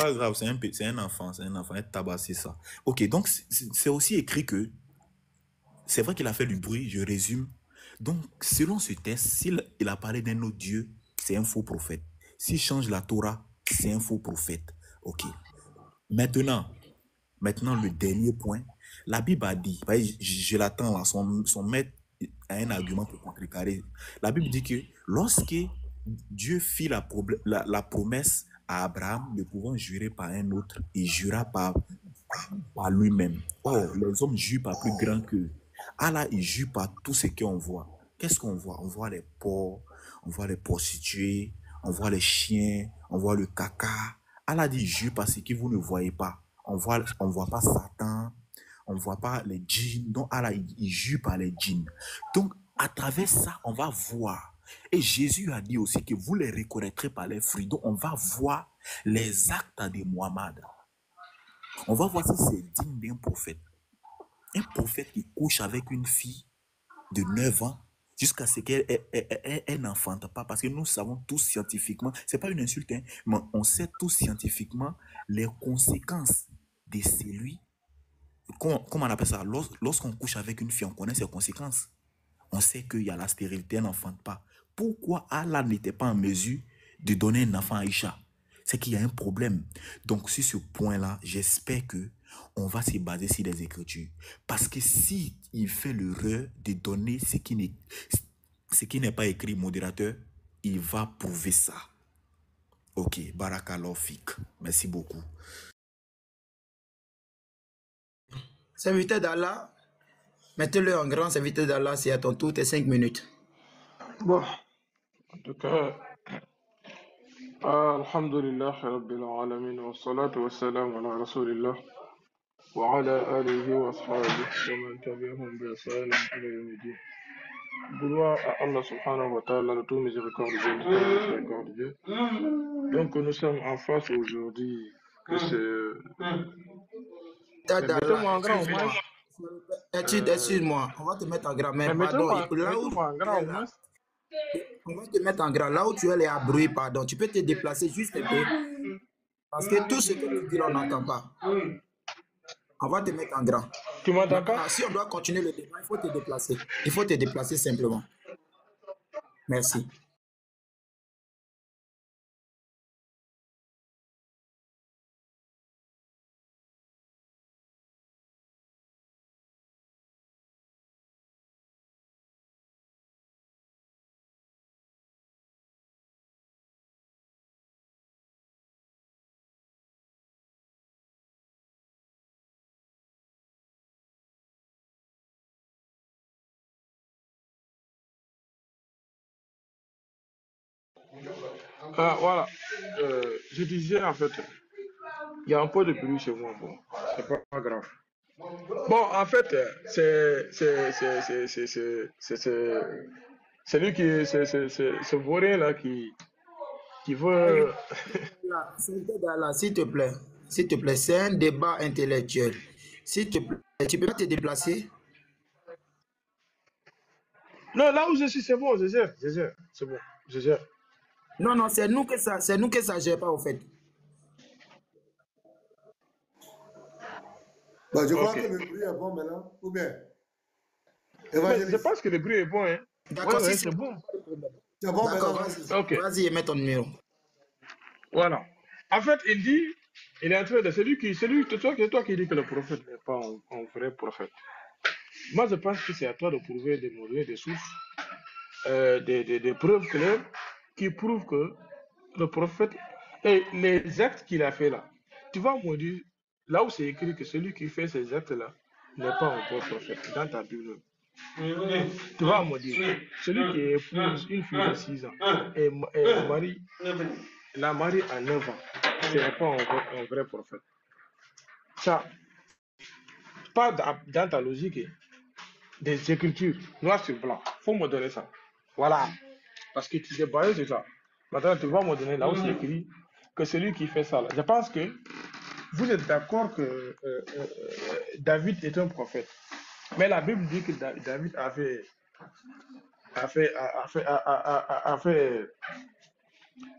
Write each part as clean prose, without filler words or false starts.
pas grave, c'est un enfant, elle tabassé ça. Ok, donc c'est aussi écrit que, c'est vrai qu'il a fait du bruit, je résume. Donc, selon ce texte, s'il il a parlé d'un autre Dieu, c'est un faux prophète. S'il change la Torah, c'est un faux prophète. Ok. Maintenant, le dernier point, la Bible a dit, je l'attends là, son maître a un argument pour contrecarrer. La Bible dit que lorsque Dieu fit la promesse à Abraham de pouvoir jurer par un autre, il jura par lui-même. Or, les hommes jurent par plus grand qu'eux. Allah, il jure par tout ce qu'on voit. Qu'est-ce qu'on voit? On voit les porcs, on voit les prostituées, on voit les chiens, on voit le caca. Allah dit, jure par ce que vous ne voyez pas. On voit pas Satan, on voit pas les djinns. Donc Allah, il jure par les djinns. Donc, à travers ça, on va voir. Et Jésus a dit aussi que vous les reconnaîtrez par les fruits. Donc, on va voir les actes de Muhammad. On va voir si c'est digne d'un prophète. Un prophète qui couche avec une fille de 9 ans jusqu'à ce qu'elle n'enfante pas. Parce que nous savons tous scientifiquement, c'est pas une insulte, hein, mais on sait tous scientifiquement les conséquences de celui, comment on appelle ça, lorsqu'on couche avec une fille, on connaît ses conséquences. On sait qu'il y a la stérilité, elle n'enfante pas. Pourquoi Allah n'était pas en mesure de donner un enfant à Aïcha? C'est qu'il y a un problème. Donc, sur ce point-là, j'espère que on va se baser sur les Écritures. Parce que si il fait l'erreur de donner ce qui n'est pas écrit, modérateur, il va prouver ça. Ok, Barakallahu fik. Merci beaucoup. Serviteur d'Allah, mettez-le en grand serviteur d'Allah, c'est à ton tour, tes 5 minutes. Bon, en tout cas, alhamdulillah, rabbil alamin, wa salatu wa salam ala rasulillah, wa ala alihi wa ashabihi, wa man tabi'ahum bi ihsan ila yawmiddin. Gloire à Allah subhanahu wa ta'ala, le tout miséricordieux. Donc, nous sommes en face aujourd'hui de ce. Mettez-moi en grand, au moins. Excuse-moi, on va te mettre en grand, mais pardon, là où mettez-moi en grand, au moins. on va te mettre en grand, là où tu es les abruis, pardon, tu peux te déplacer juste un peu, parce que tout ce que tu dis là, on n'entend pas. On va te mettre en grand. Tu m'entends pas? Si on doit continuer le débat, il faut te déplacer. Il faut te déplacer simplement. Merci. Voilà. Je disais en fait, il y a un peu de bruit chez moi. Bon, c'est pas grave. Bon, en fait, c'est lui qui, c'est Vaurien là qui veut. S'il te plaît, c'est un débat intellectuel. S'il te plaît, tu peux pas te déplacer? Non, là où je suis, c'est bon, je gère, c'est bon, je gère. Non, c'est nous que ça gère pas, au fait. Bah, je crois que le bruit est bon maintenant, ou bien? Mais je pense que le bruit est bon, hein. D'accord, Ouais, c'est bon. C'est bon D'accord, maintenant. Ok. Vas-y, mets ton numéro. Voilà. En fait, il est en train de. C'est toi qui dis que le prophète n'est pas un vrai prophète. Moi, je pense que c'est à toi de prouver des moyens, des sources, des preuves claires qui prouvent que le prophète et les actes qu'il a fait là. Tu vas me dire, là où c'est écrit que celui qui fait ces actes-là n'est pas un bon prophète, dans ta Bible. Tu vas me dire, celui qui épouse une fille de 6 ans et la marie à 9 ans, ce n'est pas un vrai prophète. Ça, pas dans ta logique des écritures, noir sur blanc. Il faut me donner ça. Voilà. Parce que tu t'es basé sur ça. Maintenant, tu vas me donner là où c'est écrit que celui qui fait ça, là. Je pense que vous êtes d'accord que David est un prophète. Mais la Bible dit que David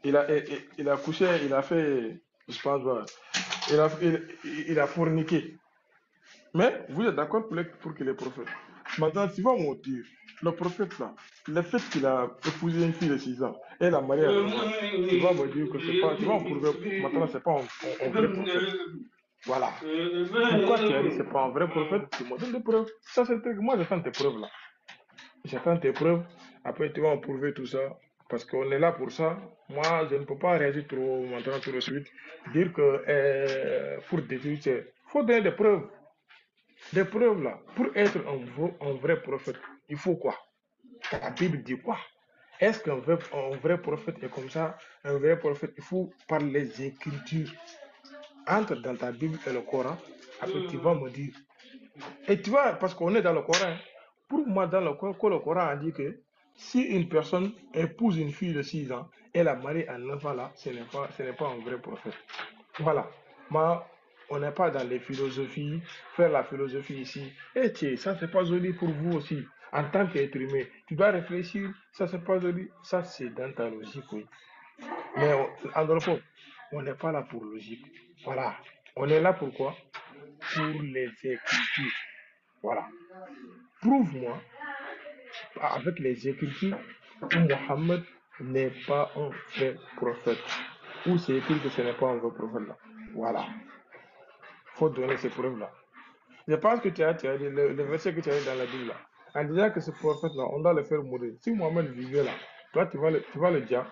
il a couché, il a fait Je pense pas. Il a forniqué. Mais vous êtes d'accord pour qu'il est prophète. Maintenant, tu vas me dire, le prophète là, le fait qu'il a épousé une fille de 6 ans, et la mariée à 9 ans, tu vas me dire que c'est pas, tu vas me prouver, maintenant c'est pas un vrai prophète. Voilà. Pourquoi tu as dit c'est pas un vrai prophète? Tu me donnes des preuves. Ça c'est le truc. Moi j'attends tes preuves là. J'attends tes preuves. Après tu vas me prouver tout ça. Parce qu'on est là pour ça. Moi je ne peux pas réagir trop maintenant tout de suite. Dire que pour détruire, il faut donner des preuves. Des preuves là. Pour être un vrai prophète, il faut quoi? La Bible dit quoi? Est-ce qu'un vrai prophète est comme ça? Un vrai prophète, il faut par les Écritures. Entre dans ta Bible et le Coran. Après tu vas me dire. Et tu vois, parce qu'on est dans le Coran. Pour moi, dans le Coran a dit que si une personne épouse une fille de 6 ans et la marie à 9 ans là, ce n'est pas un vrai prophète. Voilà. Moi, on n'est pas dans les philosophies, faire la philosophie ici. Et tiens, ça c'est pas joli pour vous aussi. En tant qu'être humain, tu dois réfléchir, ça c'est pas joli. Ça c'est dans ta logique, oui. Mais en d'autres mots, on n'est pas là pour logique. Voilà. On est là pour quoi? Pour les Écritures. Voilà. Prouve-moi avec les Écritures que Mohammed n'est pas un vrai prophète. Ou c'est écrit que ce n'est pas un vrai prophète là. Voilà. Il faut donner ces preuves-là. Je pense que tu as dit le verset que tu as dit dans la Bible là. En disant que ce prophète-là, on doit le faire mourir. Si Mohammed vivait là, toi tu vas le dire.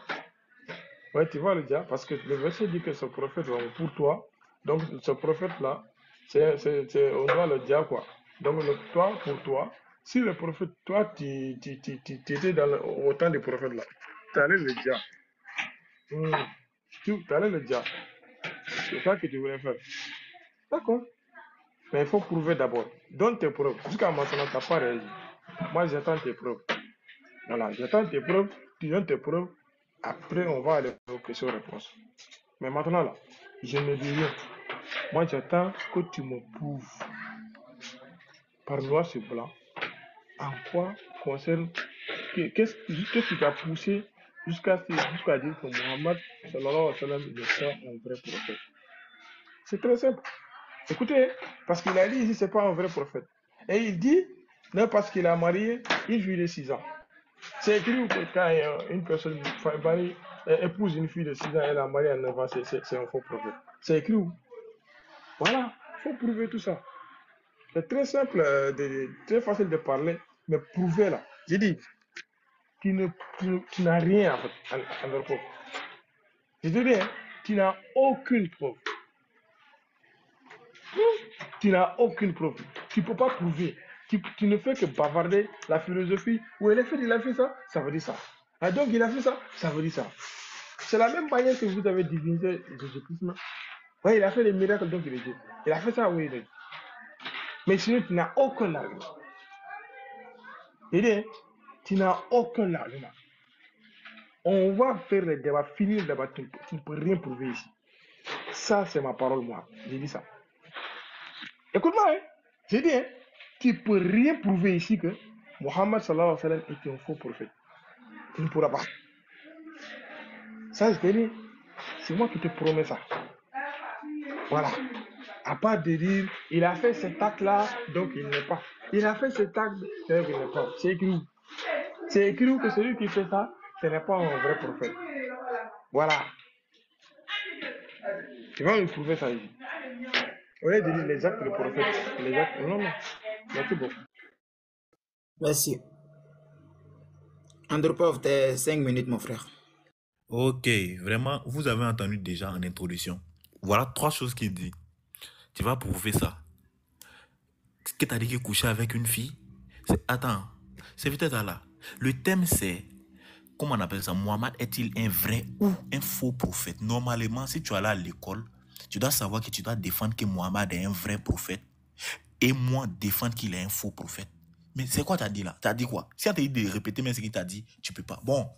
Ouais, tu vas le dire parce que le verset dit que ce prophète là, pour toi. Donc ce prophète-là, on doit le dire quoi. Donc toi, pour toi, si le prophète, toi, tu étais au temps des prophètes là, tu allais le dire. Tu allais le dire. C'est ça que tu voulais faire. D'accord. Mais il faut prouver d'abord. Donne tes preuves. Jusqu'à maintenant, tu n'as pas réagi. Moi, j'attends tes preuves. Voilà, j'attends tes preuves. Tu donnes tes preuves. Après, on va aller aux questions-réponses. Mais maintenant, là, je ne dis rien. Moi, j'attends que tu me prouves par noir sur blanc en quoi concerne. Qu'est-ce qui t'a poussé jusqu'à dire que Mohammed sallallahu alayhi wa sallam n'est pas un vrai prophète? C'est très simple. Écoutez, parce qu'il a dit ici, c'est pas un vrai prophète. Et il dit, non, parce qu'il a marié une fille de 6 ans. C'est écrit que quand une personne épouse une fille de 6 ans, elle a marié à 9 ans, c'est un faux prophète. C'est écrit où? Voilà, il faut prouver tout ça. C'est très simple, très facile de parler, mais prouver là. J'ai dit, tu n'as rien en fait, en leur preuve. Je te dis, hein, tu n'as aucune preuve. Tu n'as aucune preuve. Tu ne peux pas prouver. Tu ne fais que bavarder la philosophie. Où il a fait ça, ça veut dire ça. Ah, donc il a fait ça, ça veut dire ça. C'est la même manière que vous avez divinisé Jésus-Christ. Oui, il a fait des miracles, donc il est Dieu. Il a fait ça, oui, il est Dieu. Mais sinon, tu n'as aucun argument. Tu n'as aucun argument. On va faire le débat, finir le débat. Tu ne peux rien prouver ici. Ça, c'est ma parole, moi. J'ai dit ça. Écoute-moi, hein. J'ai dit, hein, tu ne peux rien prouver ici que Mohammed sallallahu alayhi wa sallam est un faux prophète. Tu ne pourras pas. Ça, je te dis, c'est moi qui te promets ça. Voilà. À part de dire, il a fait cet acte-là, donc il n'est pas. Il a fait cet acte, donc il n'est pas. C'est écrit. C'est écrit que celui qui fait ça, ce n'est pas un vrai prophète. Voilà. Tu vas me prouver ça ici. Au lieu de dire les actes du prophète, les actes. Non, non. Merci beaucoup. Merci. Andropov, t'es 5 minutes, mon frère. Ok, vraiment, vous avez entendu déjà en introduction. Voilà 3 choses qu'il dit. Tu vas prouver ça. Ce que tu as dit qu'il couchait avec une fille, attends, c'est peut-être là. Le thème c'est, comment on appelle ça, Mohammed est-il un vrai ou un faux prophète? Normalement, si tu es allé à l'école, tu dois savoir que tu dois défendre que Mohammed est un vrai prophète et moi défendre qu'il est un faux prophète. Mais c'est quoi tu as dit là? Tu as dit quoi? Si on t'a dit de répéter même ce qu'il t'a dit, tu peux pas. Bon,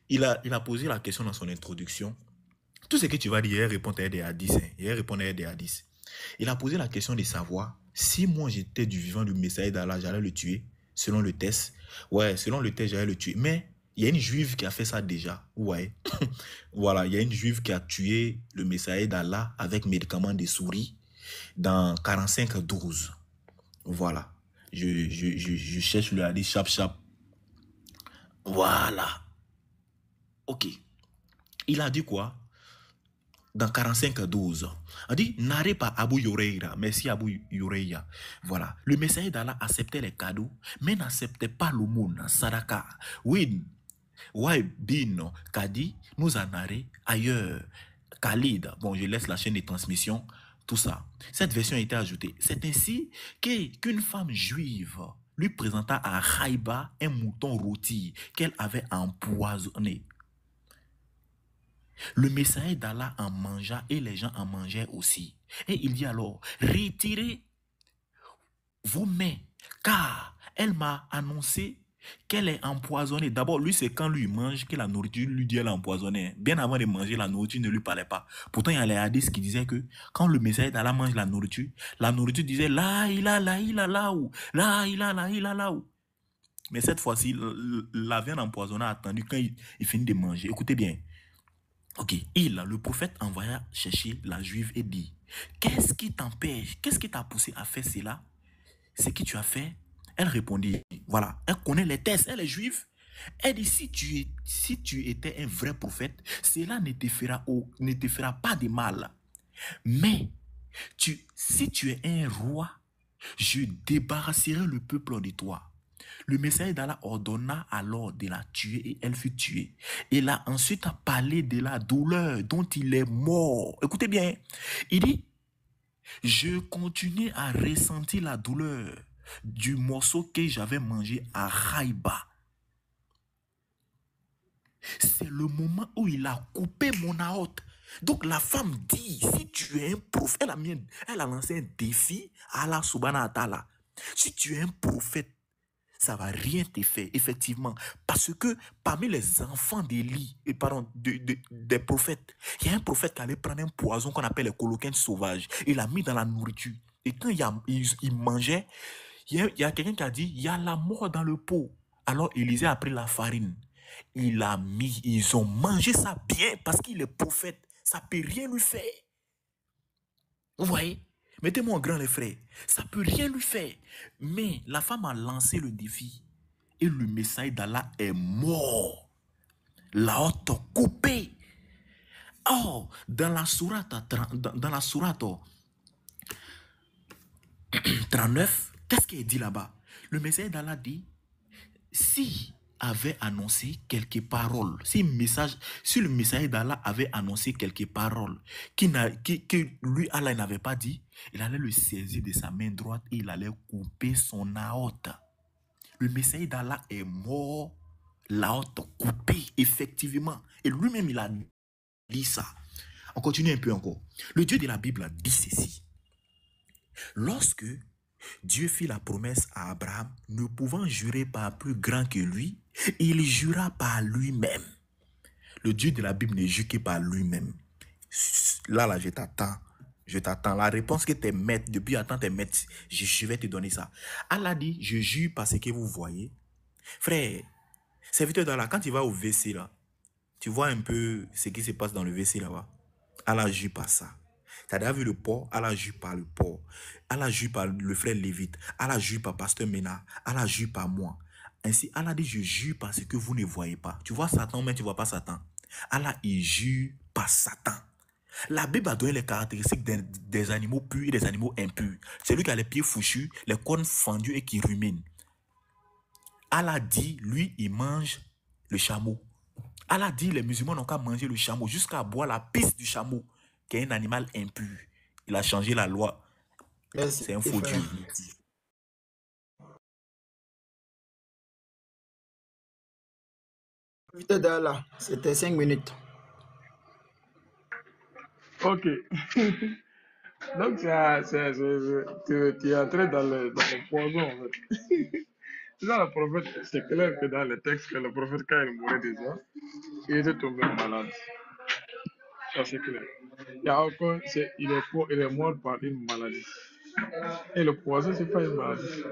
il a posé la question dans son introduction. Tout ce que tu vas dire, il répond à des hadiths. Il répond à des hadiths. Il a posé la question de savoir si moi j'étais du vivant du Messie d'Allah, j'allais le tuer, selon le test. Ouais, selon le test, j'allais le tuer. Mais Il y a une juive qui a fait ça déjà. Ouais. Voilà, il y a une juive qui a tué le messager d'Allah avec médicaments de souris dans 45-12. Voilà. Je cherche le hadith chap. Voilà. Ok. Il a dit quoi? Dans 45-12. On dit, narré par Abu Huraira. Merci Abu Huraira. Voilà. Le messager d'Allah acceptait les cadeaux, mais n'acceptait pas l'aumône, sadaka. Oui. Ouais, bin, Kadi nous a narré ailleurs. Khalid, bon, je laisse la chaîne de transmission, tout ça. Cette version a été ajoutée. C'est ainsi qu'une femme juive lui présenta à Haïba un mouton rôti qu'elle avait empoisonné. Le messager d'Allah en mangea et les gens en mangeaient aussi. Et il dit alors, retirez vos mains, car elle m'a annoncé qu'elle est empoisonnée. D'abord, lui, c'est quand lui mange que la nourriture lui dit elle est empoisonnée. Bien avant de manger, la nourriture ne lui parlait pas. Pourtant, il y a les hadiths qui disaient que quand le messager d'Allah mange la nourriture disait la ilaha ou la ilaha ou. Mais cette fois-ci, la viande empoisonnée a attendu quand il finit de manger. Écoutez bien. Ok, le prophète envoya chercher la juive et dit, qu'est-ce qui t'empêche? Qu'est-ce qui t'a poussé à faire cela? Ce que tu as fait? Elle répondit, voilà, elle connaît les tests, elle est juive. Elle dit, si tu étais un vrai prophète, cela ne te fera pas de mal. Mais si tu es un roi, je débarrasserai le peuple de toi. Le messager d'Allah ordonna alors de la tuer et elle fut tuée. Il a ensuite parlé de la douleur dont il est mort. Écoutez bien, il dit, je continue à ressentir la douleur du morceau que j'avais mangé à Haïba. C'est le moment où il a coupé mon aorte. Donc la femme dit, si tu es un prophète, elle a lancé un défi à Allah subhanahu wa ta'ala. Si tu es un prophète, ça ne va rien te faire, effectivement. Parce que parmi les enfants d'Élie, des prophètes, il y a un prophète qui allait prendre un poison qu'on appelle le coloquin sauvage. Il l'a mis dans la nourriture. Et quand il mangeait, il y a quelqu'un qui a dit, il y a la mort dans le pot. Alors Élisée a pris la farine. Ils ont mangé ça bien parce qu'il est prophète. Ça ne peut rien lui faire. Vous voyez? Mettez-moi en grand, les frères. Ça ne peut rien lui faire. Mais la femme a lancé le défi. Et le messager d'Allah est mort. La haute coupée. Or, dans la sourate 39, qu'est-ce qu'il dit là-bas? Le messager d'Allah dit, si avait annoncé quelques paroles, si le messager d'Allah avait annoncé quelques paroles que lui, Allah n'avait pas dit, il allait le saisir de sa main droite et il allait couper son aorte. Le messager d'Allah est mort, l'aorte coupée, effectivement. Et lui-même, il a dit ça. On continue un peu encore. Le Dieu de la Bible dit ceci. Lorsque Dieu fit la promesse à Abraham, ne pouvant jurer par plus grand que lui, il jura par lui-même. Le Dieu de la Bible ne jure que par lui-même. Là, je t'attends. Je t'attends. La réponse que tes maîtres, depuis attends tes maîtres, je vais te donner ça. Allah dit, je jure par ce que vous voyez. Frère, serviteur d'Allah, quand tu vas au WC là, tu vois un peu ce qui se passe dans le WC là-bas. Allah jure par ça. Tu as déjà vu le porc? Allah jure par le porc. Allah jure par le frère Lévite. Allah jure par pasteur Ménard. Allah jure par moi. Ainsi, Allah dit, je jure par ce que vous ne voyez pas. Tu vois Satan, mais tu ne vois pas Satan. Allah, il jure par Satan. La Bible a donné les caractéristiques des animaux purs et des animaux impurs. C'est lui qui a les pieds fouchus, les cornes fendues et qui rumine. Allah dit, lui, il mange le chameau. Allah dit, les musulmans n'ont qu'à manger le chameau jusqu'à boire la pisse du chameau, qui est un animal impur. Il a changé la loi. C'est un faux Dieu. C'était 5 minutes. Ok. Donc, tu es entré dans le poison, en fait. Là, le prophète, c'est clair que dans le texte, que le prophète, quand il mourait déjà, il était tombé malade. Ça, c'est clair. Il y a encore, il est mort par une maladie. Et le poison, c'est pas une maladie.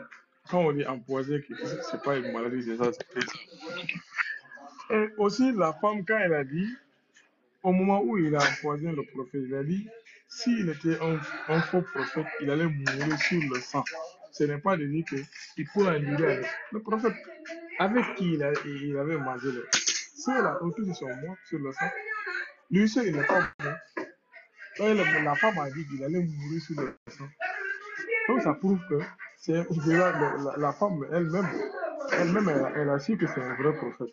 Quand on dit empoisonné, c'est pas une maladie, c'est ça. Et aussi, la femme, quand elle a dit, au moment où il a empoisonné le prophète, il a dit, s'il était un faux prophète, il allait mourir sur le sang. Ce n'est pas de dire qu'il faut endurer avec le prophète avec qui il avait mangé le. Si là, tous ils sont morts sur le sang, lui seul, il n'est pas mort. Quand la femme a dit qu'il allait mourir sur le sang. Donc ça prouve que c'est la femme elle-même, elle a su que c'est un vrai prophète.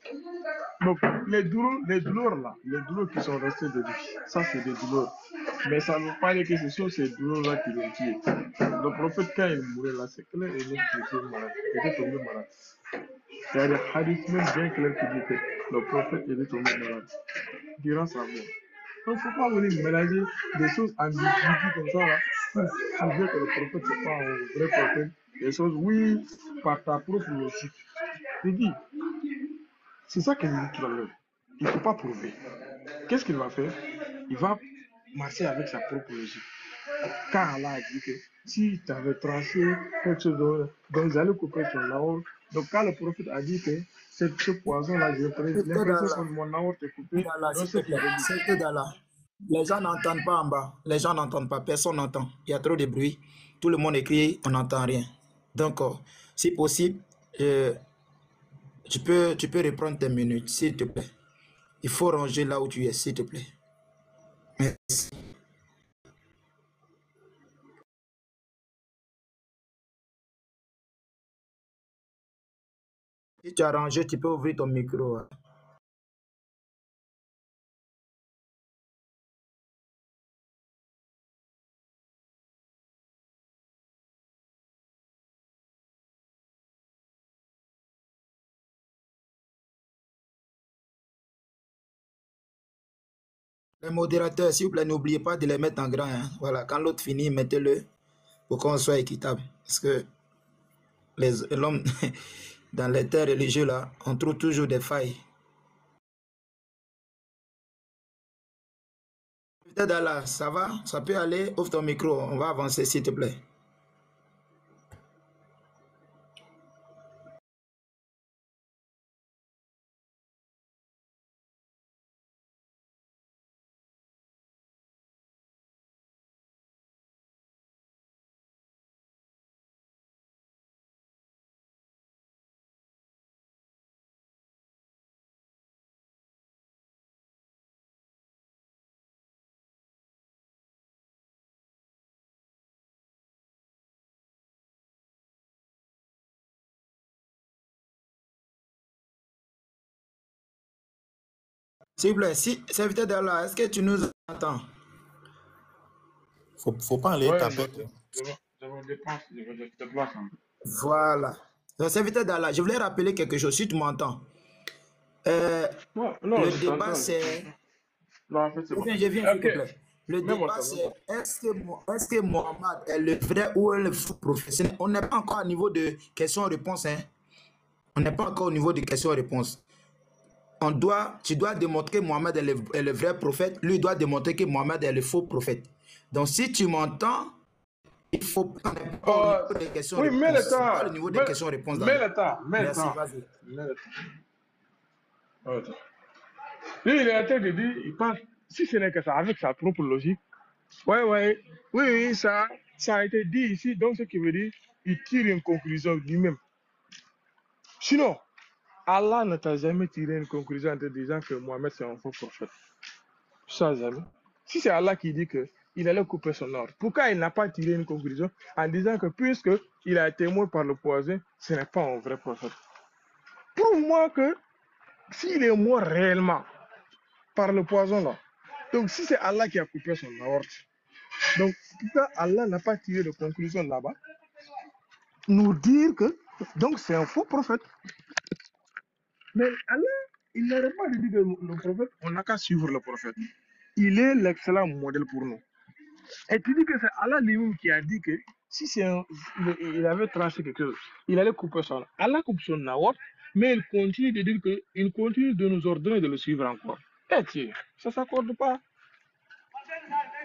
Donc les douleurs là, les douleurs qui sont restées de lui, ça c'est des douleurs. Mais ça ne veut pas dire que ce sont ces douleurs-là qui l'ont tué. Le prophète, quand il mourait là, c'est clair et net qu'il était malade. Il était tombé malade. Il y a des hadiths même bien clairs qui disent que le prophète était tombé malade durant sa mort. Donc, il ne faut pas venir mélanger des choses ambiguës comme ça, là, pour prouver que le prophète, c'est pas un vrai prophète. Des choses, oui, par ta propre logique. Je dis, c'est ça qu'il dit tout à l'heure. Il ne faut pas prouver. Qu'est-ce qu'il va faire? Il va marcher avec sa propre logique. Car Allah a dit que si tu avais tranché quelque chose donc ils allaient couper ton aorte. Donc quand le prophète a dit que ce poison-là, j'ai l'impression que mon aorte est coupée, donc c'est qu'il C'est d'Allah. Les gens n'entendent pas en bas. Les gens n'entendent pas. Personne n'entend. Il y a trop de bruit. Tout le monde écrit, on n'entend rien. Donc, si possible, tu peux reprendre tes minutes, s'il te plaît. Il faut ranger là où tu es, s'il te plaît. Merci. Si tu as rangé, tu peux ouvrir ton micro. Les modérateurs, s'il vous plaît, n'oubliez pas de les mettre en grand. Hein. Voilà, quand l'autre finit, mettez-le pour qu'on soit équitable. Parce que l'homme, dans les terres religieux, là, on trouve toujours des failles. Peut-être Allah, ça va? Ça peut aller? Ouvre ton micro, on va avancer, s'il te plaît. S'il vous plaît, si serviteur d'Allah, est-ce que tu nous entends? Faut pas aller ouais, taper. je me déplace. Voilà. Donc, serviteur d'Allah, je voulais rappeler quelque chose, si tu m'entends. Non, Le débat, c'est... Non, en fait, c'est bon. Je viens, s'il te Ok. plaît. Le Même débat, moi, c'est est-ce que Mohamed est le vrai ou le faux prophète? On n'est pas encore au niveau de questions-réponses. Hein? On n'est pas encore au niveau de questions-réponses. Tu dois démontrer que Mohamed est le vrai prophète. Lui doit démontrer que Mohamed est le faux prophète. Donc, si tu m'entends, il faut pas au niveau des questions-réponses. Oui, mets le temps. Pas le niveau des questions-réponses. Mets le temps. Merci, vas-y. Lui, il est en train de dire, il pense, si ce n'est que ça, avec sa propre logique, oui, ça a été dit ici, donc ce qui veut dire, il tire une conclusion lui-même. Sinon, Allah ne t'a jamais tiré une conclusion en te disant que Mohamed c'est un faux prophète. Ça, jamais. Si c'est Allah qui dit qu'il allait couper son ordre, pourquoi il n'a pas tiré une conclusion en disant que puisqu'il a été mort par le poison, ce n'est pas un vrai prophète? Prouve-moi que s'il est mort réellement par le poison là, donc si c'est Allah qui a coupé son aorte, donc pourquoi Allah n'a pas tiré de conclusion là-bas? Nous dire que donc c'est un faux prophète. Mais Allah, il n'arrête pas de dire que le prophète, on n'a qu'à suivre le prophète. Il est l'excellent modèle pour nous. Et tu dis que c'est Allah lui-même qui a dit que si il avait tranché quelque chose, il allait couper son. Allah coupe son aorte, mais il continue de dire qu'il continue de nous ordonner de le suivre encore. Et tiens, ça ne s'accorde pas.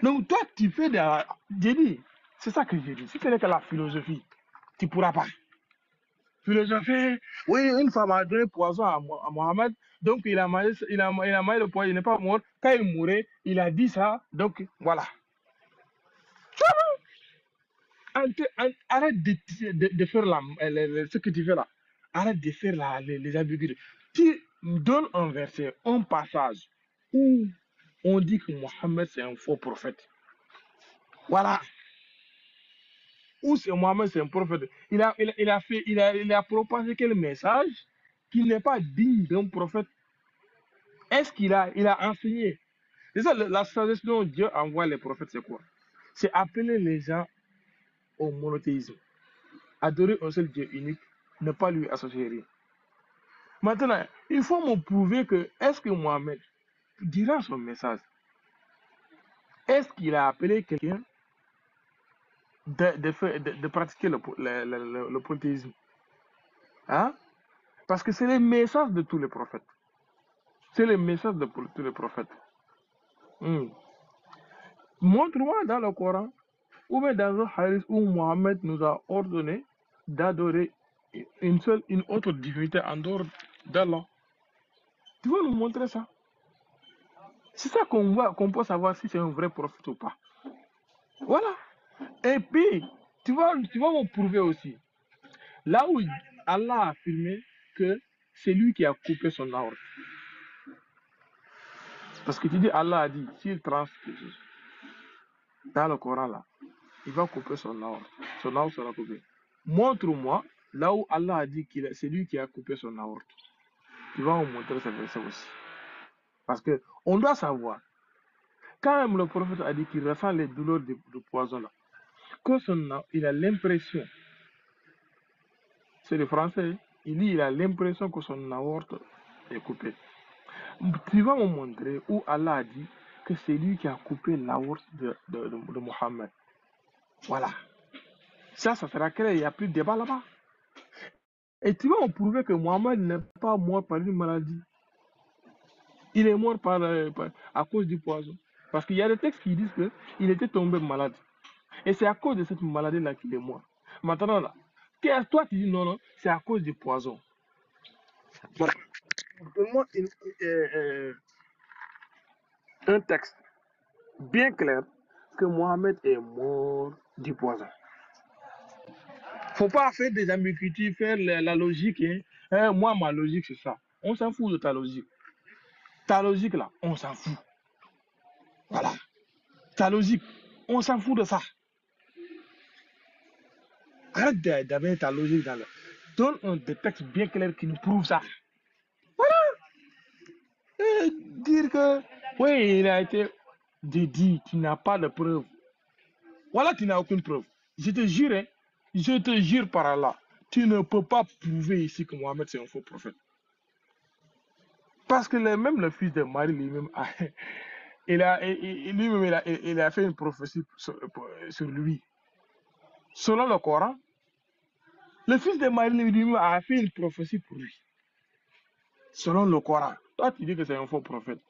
Donc toi, tu fais des... J'ai dit, c'est ça que j'ai dit. Si ce n'est que la philosophie, tu ne pourras pas. Philosophie, oui, une femme a donné poison à Mohamed, Donc, il a mangé le poisson, il n'est pas mort. Quand il mourait, il a dit ça. Donc, voilà. Arrête de faire ce que tu fais là. Arrête de faire les ambiguïtés. Tu donnes un verset, un passage où on dit que Mohammed c'est un faux prophète. Voilà. Où c'est Mohammed c'est un prophète. Il a propagé quel message qui n'est pas digne d'un prophète. Est-ce qu'il a enseigné? C'est ça la sagesse dont Dieu envoie les prophètes, c'est quoi? C'est appeler les gens au monothéisme. Adorer un seul Dieu unique, ne pas lui associer rien. Maintenant, il faut me prouver que, est-ce que Mohammed, durant son message, est-ce qu'il a appelé quelqu'un de pratiquer le polythéisme? Hein? Parce que c'est le message de tous les prophètes. C'est le message de tous les prophètes. Montre-moi dans le Coran, ou bien dans un hadith où Mohammed nous a ordonné d'adorer une autre divinité en dehors d'Allah. Tu vas nous montrer ça. C'est ça qu'on peut savoir si c'est un vrai prophète ou pas. Voilà. Et puis, tu vas me prouver aussi. Là où Allah a affirmé que c'est lui qui a coupé son aorte. Parce que tu dis, Allah a dit, s'il tranche dans le Coran là, il va couper son aorte. Son aorte sera coupée. Montre-moi là où Allah a dit que c'est lui qui a coupé son aorte. Tu vas me montrer ce verset aussi. Parce que on doit savoir, quand même le prophète a dit qu'il ressent les douleurs de poison là, il a l'impression, c'est le français, il dit il a l'impression que son aorte est coupée. Tu vas me montrer où Allah a dit que c'est lui qui a coupé l'aorte de Mohammed. Voilà. Ça sera clair, il n'y a plus de débat là-bas. Et tu vas me prouver que Mohammed n'est pas mort par une maladie. Il est mort à cause du poison. Parce qu'il y a des textes qui disent qu'il était tombé malade. Et c'est à cause de cette maladie-là qu'il est mort. Maintenant, là, toi, tu dis non, c'est à cause du poison. Voilà. Donne-moi un texte bien clair que Mohammed est mort du poison. Faut pas faire des ambiguïtés, faire la logique. Moi, ma logique, c'est ça. On s'en fout de ta logique. Ta logique, là, on s'en fout. Voilà. Ta logique, on s'en fout de ça. Arrête d'avoir ta logique dans le... Donne des textes bien clairs qui nous prouvent ça. Voilà. Et dire que, oui, il a été dédié, tu n'as pas de preuve. Voilà, tu n'as aucune preuve. Je te jure par Allah, tu ne peux pas prouver ici que Mohammed c'est un faux prophète. Parce que même le fils de Marie lui-même, il a fait une prophétie sur lui. Selon le Coran, le fils de Marie lui-même a fait une prophétie pour lui. Selon le Coran. Toi, tu dis que c'est un faux prophète.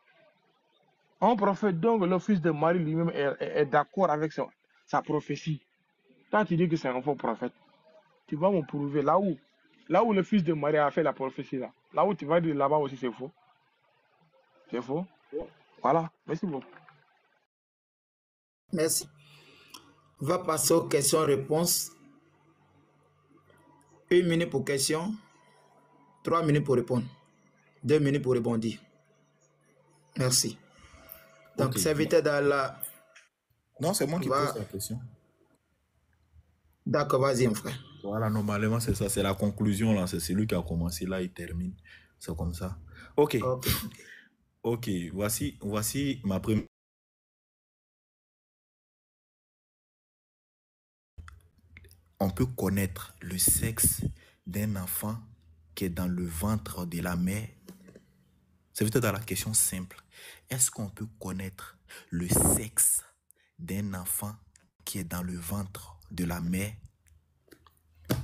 Un prophète, donc le fils de Marie lui-même est d'accord avec sa prophétie. Toi, tu dis que c'est un faux prophète. Tu vas me prouver là où le fils de Marie a fait la prophétie là où tu vas dire là-bas aussi c'est faux. C'est faux. Voilà. Merci beaucoup. Merci. On va passer aux questions-réponses. 1 minute pour question, 3 minutes pour répondre, 2 minutes pour répondre. Merci. Donc, Ok. serviteur d'Allah. Non, c'est moi qui pose la question. D'accord, vas-y, mon frère. Voilà, normalement, c'est ça. C'est la conclusion, là. C'est celui qui a commencé, là, il termine. C'est comme ça. Ok. Ok. Voici ma première. On peut connaître le sexe d'un enfant qui est dans le ventre de la mère. C'est peut-être dans la question simple. Est-ce qu'on peut connaître le sexe d'un enfant qui est dans le ventre de la mère?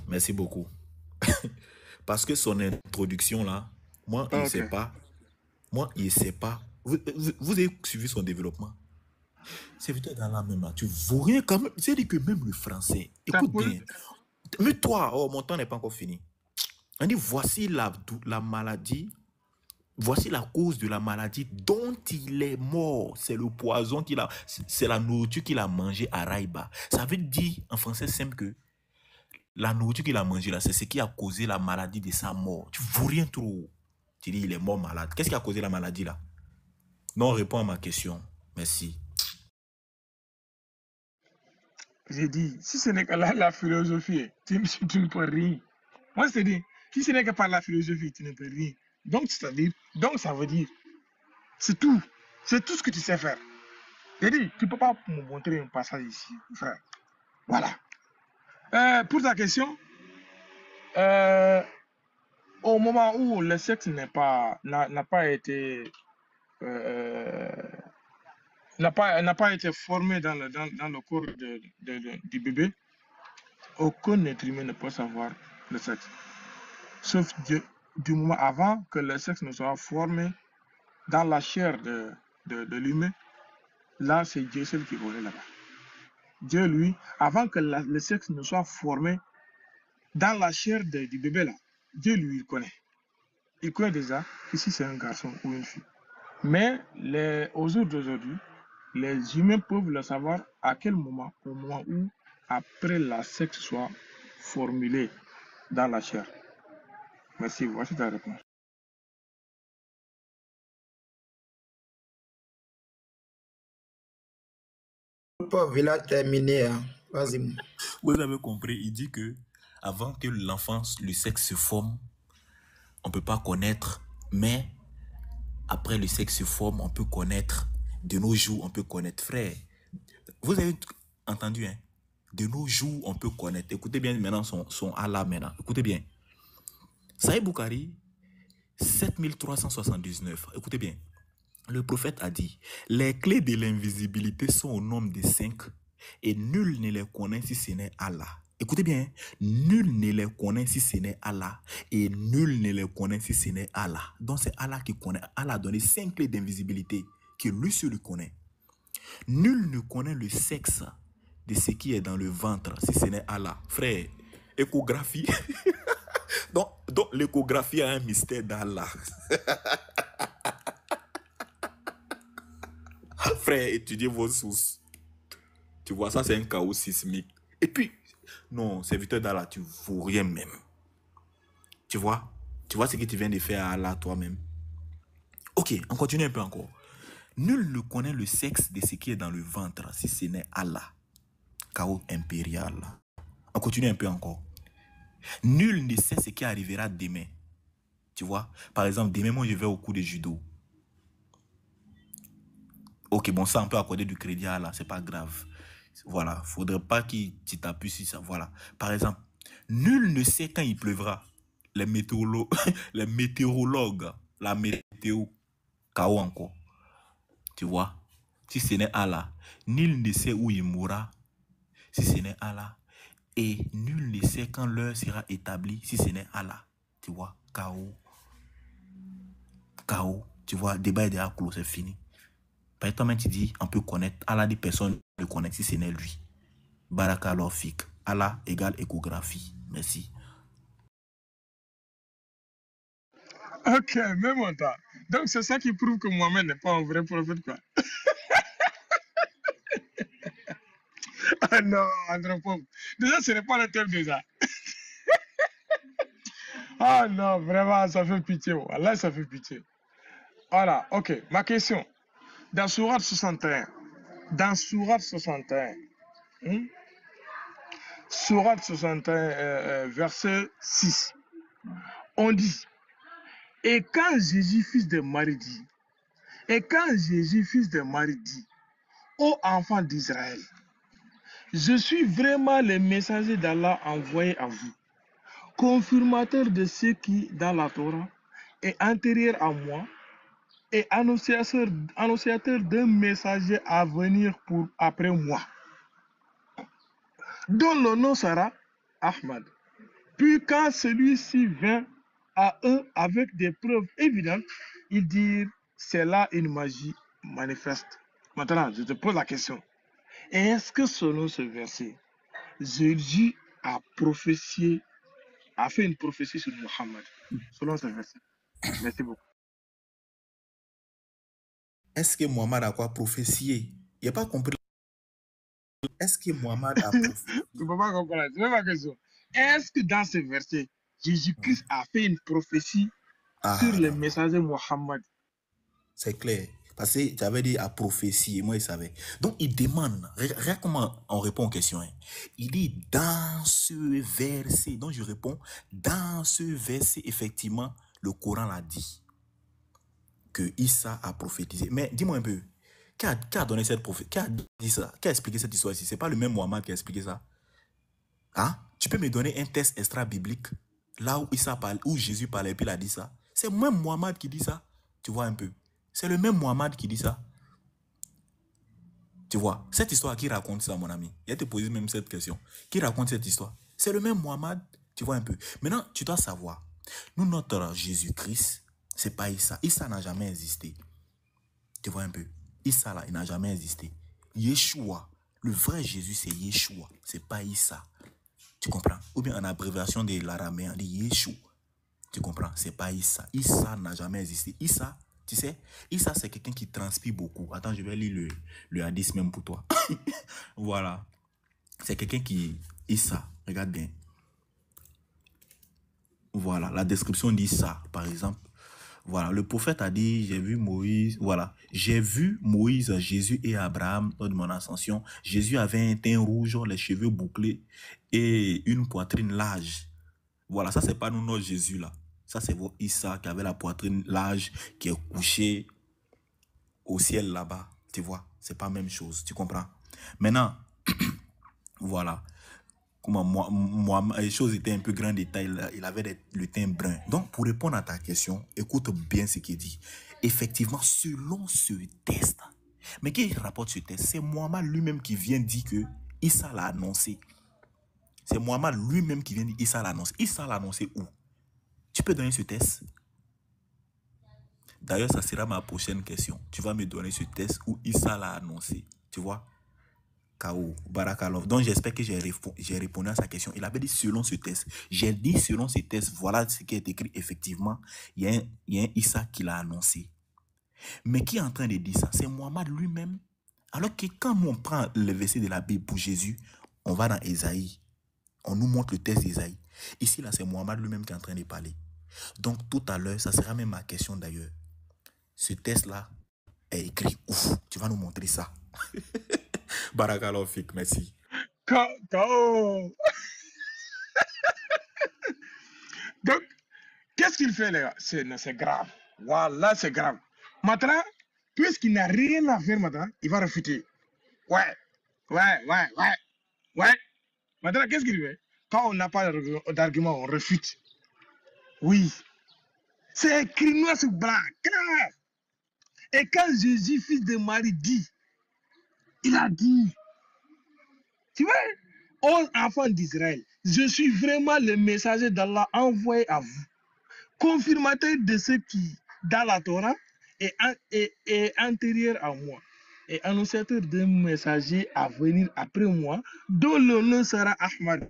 Merci beaucoup. Parce que son introduction là, moi, il ne sait pas. Moi, il ne sait pas. Vous avez suivi son développement. C'est peut-être dans la même là. Tu vois rien quand même. C'est-à-dire que même le français. Écoute bien. Mais toi, oh, mon temps n'est pas encore fini. On dit voici la maladie Voici la cause de la maladie dont il est mort. C'est le poison qu'il a, c'est la nourriture qu'il a mangée à Raïba. Ça veut dire en français simple que la nourriture qu'il a mangée là, c'est ce qui a causé la maladie de sa mort. Tu ne vaux rien trop. Tu dis, il est mort malade. Qu'est-ce qui a causé la maladie là? Non, réponds à ma question. Merci. J'ai dit, si ce n'est que la philosophie, tu ne peux rien. Moi, je te dis, si ce n'est que par la philosophie, tu ne peux rien. Donc, ça veut dire, c'est tout. C'est tout ce que tu sais faire. J'ai dit, tu ne peux pas me montrer un passage ici, frère. Voilà. Pour ta question, au moment où le sexe n'a pas été n'a pas été formé dans le corps du bébé, aucun être humain ne peut savoir le sexe. Sauf Dieu, du moment avant que le sexe ne soit formé dans la chair de l'humain, là c'est Dieu seul qui connaît là-bas. Dieu, lui, avant que le sexe ne soit formé dans la chair du bébé là, Dieu lui il connaît. Il connaît déjà que si c'est un garçon ou une fille. Mais aux jours d'aujourd'hui, les humains peuvent le savoir à quel moment, au moment où, après la sexe soit formulé dans la chair. Merci, voici ta réponse. Le pauvre, il a terminé. Hein. Vas-y. Vous avez compris, il dit que avant que l'enfance, le sexe se forme, on ne peut pas connaître, mais après le sexe se forme, on peut connaître. De nos jours, on peut connaître. Frère, vous avez entendu, hein? De nos jours, on peut connaître. Écoutez bien maintenant son Allah maintenant. Écoutez bien. Saïd Boukari, 7379. Écoutez bien. Le prophète a dit, les clés de l'invisibilité sont au nombre de 5 et nul ne les connaît si ce n'est Allah. Écoutez bien, nul ne les connaît si ce n'est Allah et nul ne les connaît si ce n'est Allah. Donc c'est Allah qui connaît. Allah a donné 5 clés d'invisibilité que lui seul le connaît. Nul ne connaît le sexe de ce qui est dans le ventre si ce n'est Allah. Frère, échographie. donc l'échographie a un mystère d'Allah. Frère, étudiez vos sources. Tu vois, ça c'est un chaos sismique. Et puis, non, serviteur d'Allah, tu ne vaux rien même. Tu vois ce que tu viens de faire à Allah toi-même. Ok, on continue un peu encore. Nul ne connaît le sexe de ce qui est dans le ventre si ce n'est Allah. Chaos impérial. On continue un peu encore. Nul ne sait ce qui arrivera demain. Tu vois, par exemple, demain, moi, je vais au cours de judo. Ok, bon, ça, on peut accorder du crédit à Allah, c'est pas grave. Voilà, faudrait pas qu'il t'appuie sur ça. Voilà. Par exemple, nul ne sait quand il pleuvra. Les météorologues, la météo, chaos encore. Tu vois, si ce n'est Allah, nul ne sait où il mourra, si ce n'est Allah. Et nul ne sait quand l'heure sera établie, si ce n'est Allah. Tu vois, chaos. Chaos. Tu vois, débat est déjà clos, c'est fini. Par exemple, tu dis, on peut connaître, Allah dit personne ne connaît si ce n'est lui. Baraka Lofik. Allah égale échographie. Merci. Ok, même en temps. Donc c'est ça qui prouve que Mohamed n'est pas un vrai prophète, quoi. Ah non, anthropophe. Déjà, ce n'est pas le thème déjà. Ah non, vraiment, ça fait pitié. Là, ça fait pitié. Voilà, ok. Ma question. Dans Sourate 61, Sourate 61, verset 6, on dit, et quand Jésus, fils de Marie, dit, ô enfants d'Israël, je suis vraiment le messager d'Allah envoyé à vous, confirmateur de ce qui, dans la Torah, est antérieur à moi, et annonciateur d'un messager à venir après moi, dont le nom sera Ahmad. Puis quand celui-ci vint à eux avec des preuves évidentes, ils dirent, c'est là une magie manifeste. Maintenant, je te pose la question. Est-ce que selon ce verset, Jésus a fait une prophétie sur Mohammed, selon ce verset? Merci beaucoup. Est-ce que Mohamed a quoi prophétié? Il n'a pas compris. Est-ce que Mohamed a prophétié? Tu ne peux pas comprendre. C'est même ma question. Est-ce que dans ce verset, Jésus-Christ a fait une prophétie sur le messager Mohammed? C'est clair. Parce que tu avais dit à prophétie, et moi, il savait. Donc, il demande, regarde comment on répond aux questions. Hein. Il dit, dans ce verset, donc je réponds, dans ce verset, effectivement, le Coran l'a dit, que Issa a prophétisé. Mais dis-moi un peu, qui a donné cette prophétie? Qui a dit ça? Qui a expliqué cette histoire ici? C'est pas le même Mohammed qui a expliqué ça? Hein? Tu peux me donner un texte extra-biblique, là où Issa parle, où Jésus parlait, et puis il a dit ça? C'est même Mohammed qui dit ça. Tu vois un peu? C'est le même Mohammed qui dit ça. Tu vois, cette histoire, qui raconte ça, mon ami? Il a te posé même cette question. Qui raconte cette histoire? C'est le même Mohammed. Tu vois un peu. Maintenant, tu dois savoir. Nous, notre Jésus-Christ, c'est pas Issa. Issa n'a jamais existé. Tu vois un peu. Issa, là, il n'a jamais existé. Yeshua, le vrai Jésus, c'est Yeshua. C'est pas Issa. Tu comprends? Ou bien en abréviation de l'araméen, on dit Yeshua. Tu comprends? C'est pas Issa. Issa n'a jamais existé. Issa, tu sais, Issa, c'est quelqu'un qui transpire beaucoup. Attends, je vais lire le hadith même pour toi. Voilà. C'est quelqu'un qui... Issa, regarde bien. Voilà, la description dit ça, par exemple. Voilà, le prophète a dit, j'ai vu Moïse, voilà. J'ai vu Moïse, Jésus et Abraham lors de mon ascension. Jésus avait un teint rouge, les cheveux bouclés et une poitrine large. Voilà, ça, c'est pas nous, notre Jésus, là. Ça, c'est votre Issa qui avait la poitrine large, qui est couché au ciel là-bas. Tu vois, c'est pas la même chose. Tu comprends? Maintenant, voilà. Comment les choses étaient un peu grand détail. Il avait le teint brun. Donc, pour répondre à ta question, écoute bien ce qu'il dit. Effectivement, selon ce test, mais qui rapporte ce test? C'est Mohamed lui-même qui vient dire que Issa l'a annoncé. C'est Mohamed lui-même qui vient dire Issa l'a annoncé. Issa l'a annoncé où? Tu peux donner ce test? D'ailleurs, ça sera ma prochaine question. Tu vas me donner ce test où Issa l'a annoncé. Tu vois? K.O. Barakalov. Donc, j'espère que j'ai répondu à sa question. Il avait dit selon ce test. J'ai dit selon ce test. Voilà ce qui est écrit. Effectivement, il y a un Issa qui l'a annoncé. Mais qui est en train de dire ça? C'est Mohamed lui-même. Alors que quand nous on prend le verset de la Bible pour Jésus, on va dans Ésaïe. On nous montre le test d'Ésaïe. Ici, là, c'est Mohamed lui-même qui est en train de parler. Donc, tout à l'heure, ça sera même ma question d'ailleurs. Ce test-là est écrit où? Tu vas nous montrer ça. Barakallahu fik, merci. K.O. Donc, qu'est-ce qu'il fait, les gars? C'est grave. Voilà, c'est grave. Maintenant, puisqu'il n'a rien à faire maintenant, il va refuter. Ouais. Maintenant, qu'est-ce qu'il fait? Quand on n'a pas d'argument, on refute. Oui. C'est écrit noir sur blanc, clair. Et quand Jésus, fils de Marie, dit, il a dit, tu vois, ô enfants d'Israël, je suis vraiment le messager d'Allah envoyé à vous, confirmateur de ce qui, dans la Torah, est antérieur à moi, et annonciateur d'un messager à venir après moi, dont le nom sera Ahmad.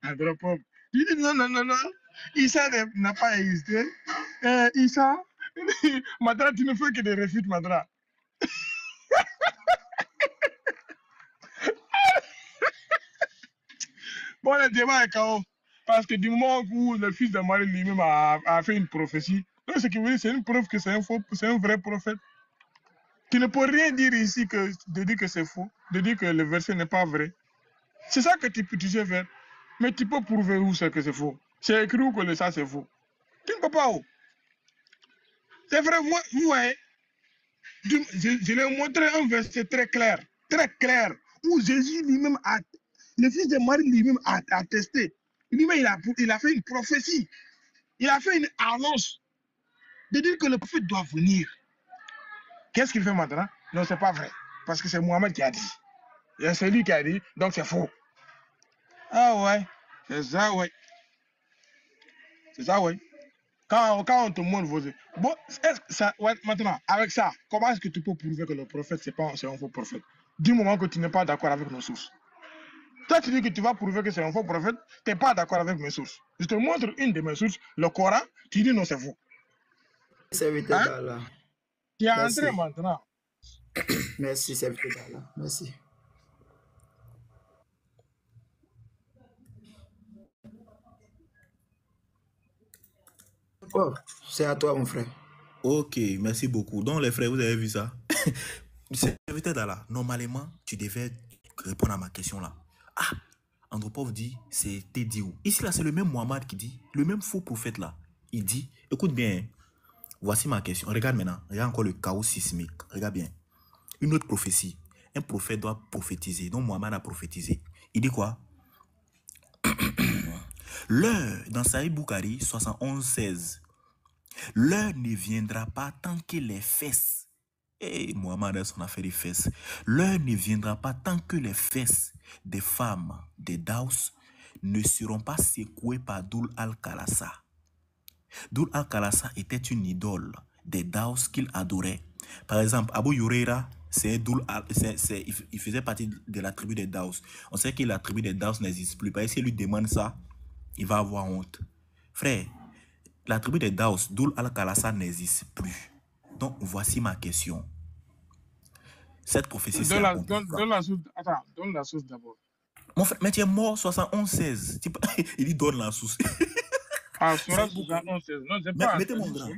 Andropov. Il dit non. Issa n'a pas existé. Issa, Madra, tu ne fais que des refus, Madra. Bon, le débat est KO. Parce que du moment où le fils de Marie lui-même a fait une prophétie, ce qui veut dire c'est une preuve que c'est un vrai prophète. Tu ne peux rien dire ici de dire que c'est faux, de dire que le verset n'est pas vrai. C'est ça que tu sais faire. Mais tu peux prouver où c'est que c'est faux. C'est écrit où que ça c'est faux. Tu ne peux pas où. C'est vrai, moi, vous voyez, je lui ai montré un verset très clair, où Jésus lui-même le fils de Marie lui-même a attesté. Lui-même, il a fait une prophétie. Il a fait une annonce de dire que le prophète doit venir. Qu'est-ce qu'il fait maintenant? Non, c'est pas vrai. Parce que c'est Mohamed qui a dit. Et c'est lui qui a dit, donc c'est faux. Ah ouais, c'est ça, ouais. C'est ça, ouais. Quand on te montre vos... Bon, ça, ouais, maintenant, avec ça, comment est-ce que tu peux prouver que le prophète, c'est un faux prophète? Du moment que tu n'es pas d'accord avec nos sources. Toi, tu dis que tu vas prouver que c'est un faux prophète, tu n'es pas d'accord avec mes sources. Je te montre une de mes sources, le Coran, tu dis non, c'est faux. Serviteur Hein? d'Allah. Tu es entré Merci. maintenant. Merci, serviteur d'Allah. Merci. Oh, c'est à toi, mon frère. Ok, merci beaucoup. Donc, les frères, vous avez vu ça? Serviteur d'Allah, normalement, tu devais répondre à ma question là. Ah, Andropov dit, c'était dit où? Ici là, c'est le même Mohammed qui dit, le même faux prophète là. Il dit, écoute bien, hein, voici ma question. Regarde maintenant, regarde encore le chaos sismique. Regarde bien. Une autre prophétie. Un prophète doit prophétiser. Donc Mohammed a prophétisé. Il dit quoi? L'heure, dans Sahih Bukhari 71-16, l'heure ne viendra pas tant que les fesses. Et Mohammed on a fait des fesses. L'heure ne viendra pas tant que les fesses des femmes des Daous ne seront pas secouées par Doul al-Khalasa. Doul al-Khalasa était une idole des Daous qu'il adorait. Par exemple, Abu Huraira, il faisait partie de la tribu des Daous. On sait que la tribu des Daous n'existe plus. Parce que s'il lui demande ça, il va avoir honte. Frère, la tribu des Daous, Doul al-Khalasa n'existe plus. Donc, voici ma question. Cette prophétie, c'est accomplie. Donne la source. Attends, donne la source d'abord. Mon frère, mais tu es mort 71-16. Il dit donne la source. Ah, Sourate 71-16. Non, c'est pas. Mettez mon grand.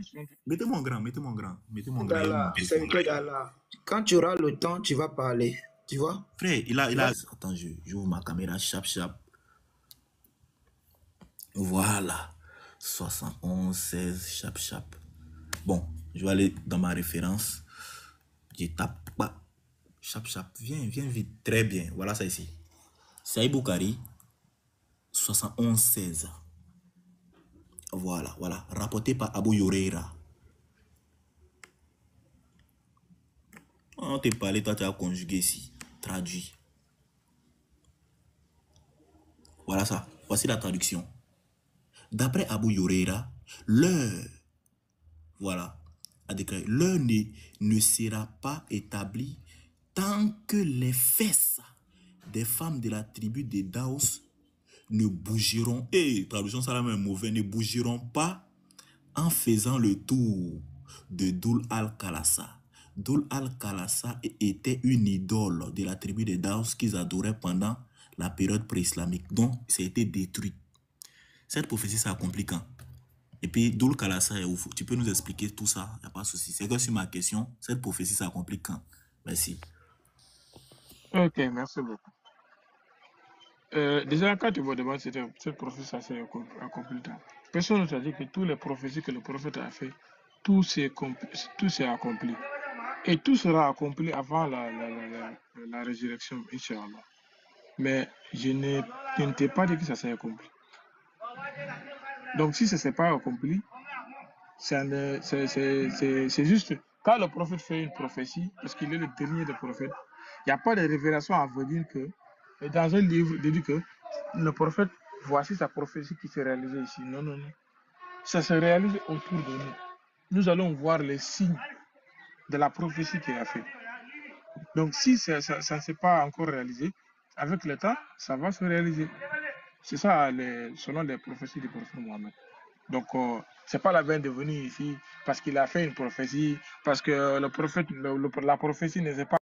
Mettez mon grand. Mettez mon grand. Mettez mon grand. D'Allah, serviteur d'Allah. Quand tu auras le temps, tu vas parler. Tu vois? Frère, il a... Attends, j'ouvre ma caméra. Chap. Voilà. 71-16. Chap. Bon, je vais aller dans ma référence. Je tape. Chap. Viens vite. Très bien. Voilà ça ici. Sahih Bukhari 71-16. Voilà. Rapporté par Abu Huraira. On t'a parlé, toi tu as conjugué ici. Traduit. Voilà ça. Voici la traduction. D'après Abu Huraira, l'heure, voilà, a déclaré, l'heure ne sera pas établie tant que les fesses des femmes de la tribu des Daous ne bougeront, traduction ça la même mauvais, ne bougeront pas en faisant le tour de Doul al-Khalasa. Doul al-Khalasa était une idole de la tribu des Daous qu'ils adoraient pendant la période pré-islamique. Donc, ça a été détruit. Cette prophétie s'accomplit quand? Et puis, Doul Khalasa est où? Tu peux nous expliquer tout ça? Il n'y a pas de souci. C'est que sur ma question, cette prophétie s'accomplit quand? Merci. Ok, merci beaucoup. Déjà, quand tu me demandes si cette prophétie s'est accomplie, personne ne t'a dit que toutes les prophéties que le prophète a fait, tout s'est accompli. Et tout sera accompli avant la résurrection, Inch'Allah. Mais je ne t'ai pas dit que ça s'est accompli. Donc, si ça ne s'est pas accompli, c'est juste quand le prophète fait une prophétie, parce qu'il est le dernier des prophètes, il n'y a pas de révélation à venir que, dans un livre, il dit que le prophète, voici sa prophétie qui s'est réalisée ici. Non. Ça se réalise autour de nous. Nous allons voir les signes de la prophétie qu'il a fait. Donc, si ça ne s'est pas encore réalisé, avec le temps, ça va se réaliser. C'est ça, selon les prophéties du prophète Mohammed. Donc, c'est pas la peine de venir ici parce qu'il a fait une prophétie, parce que le prophète, la prophétie n'est pas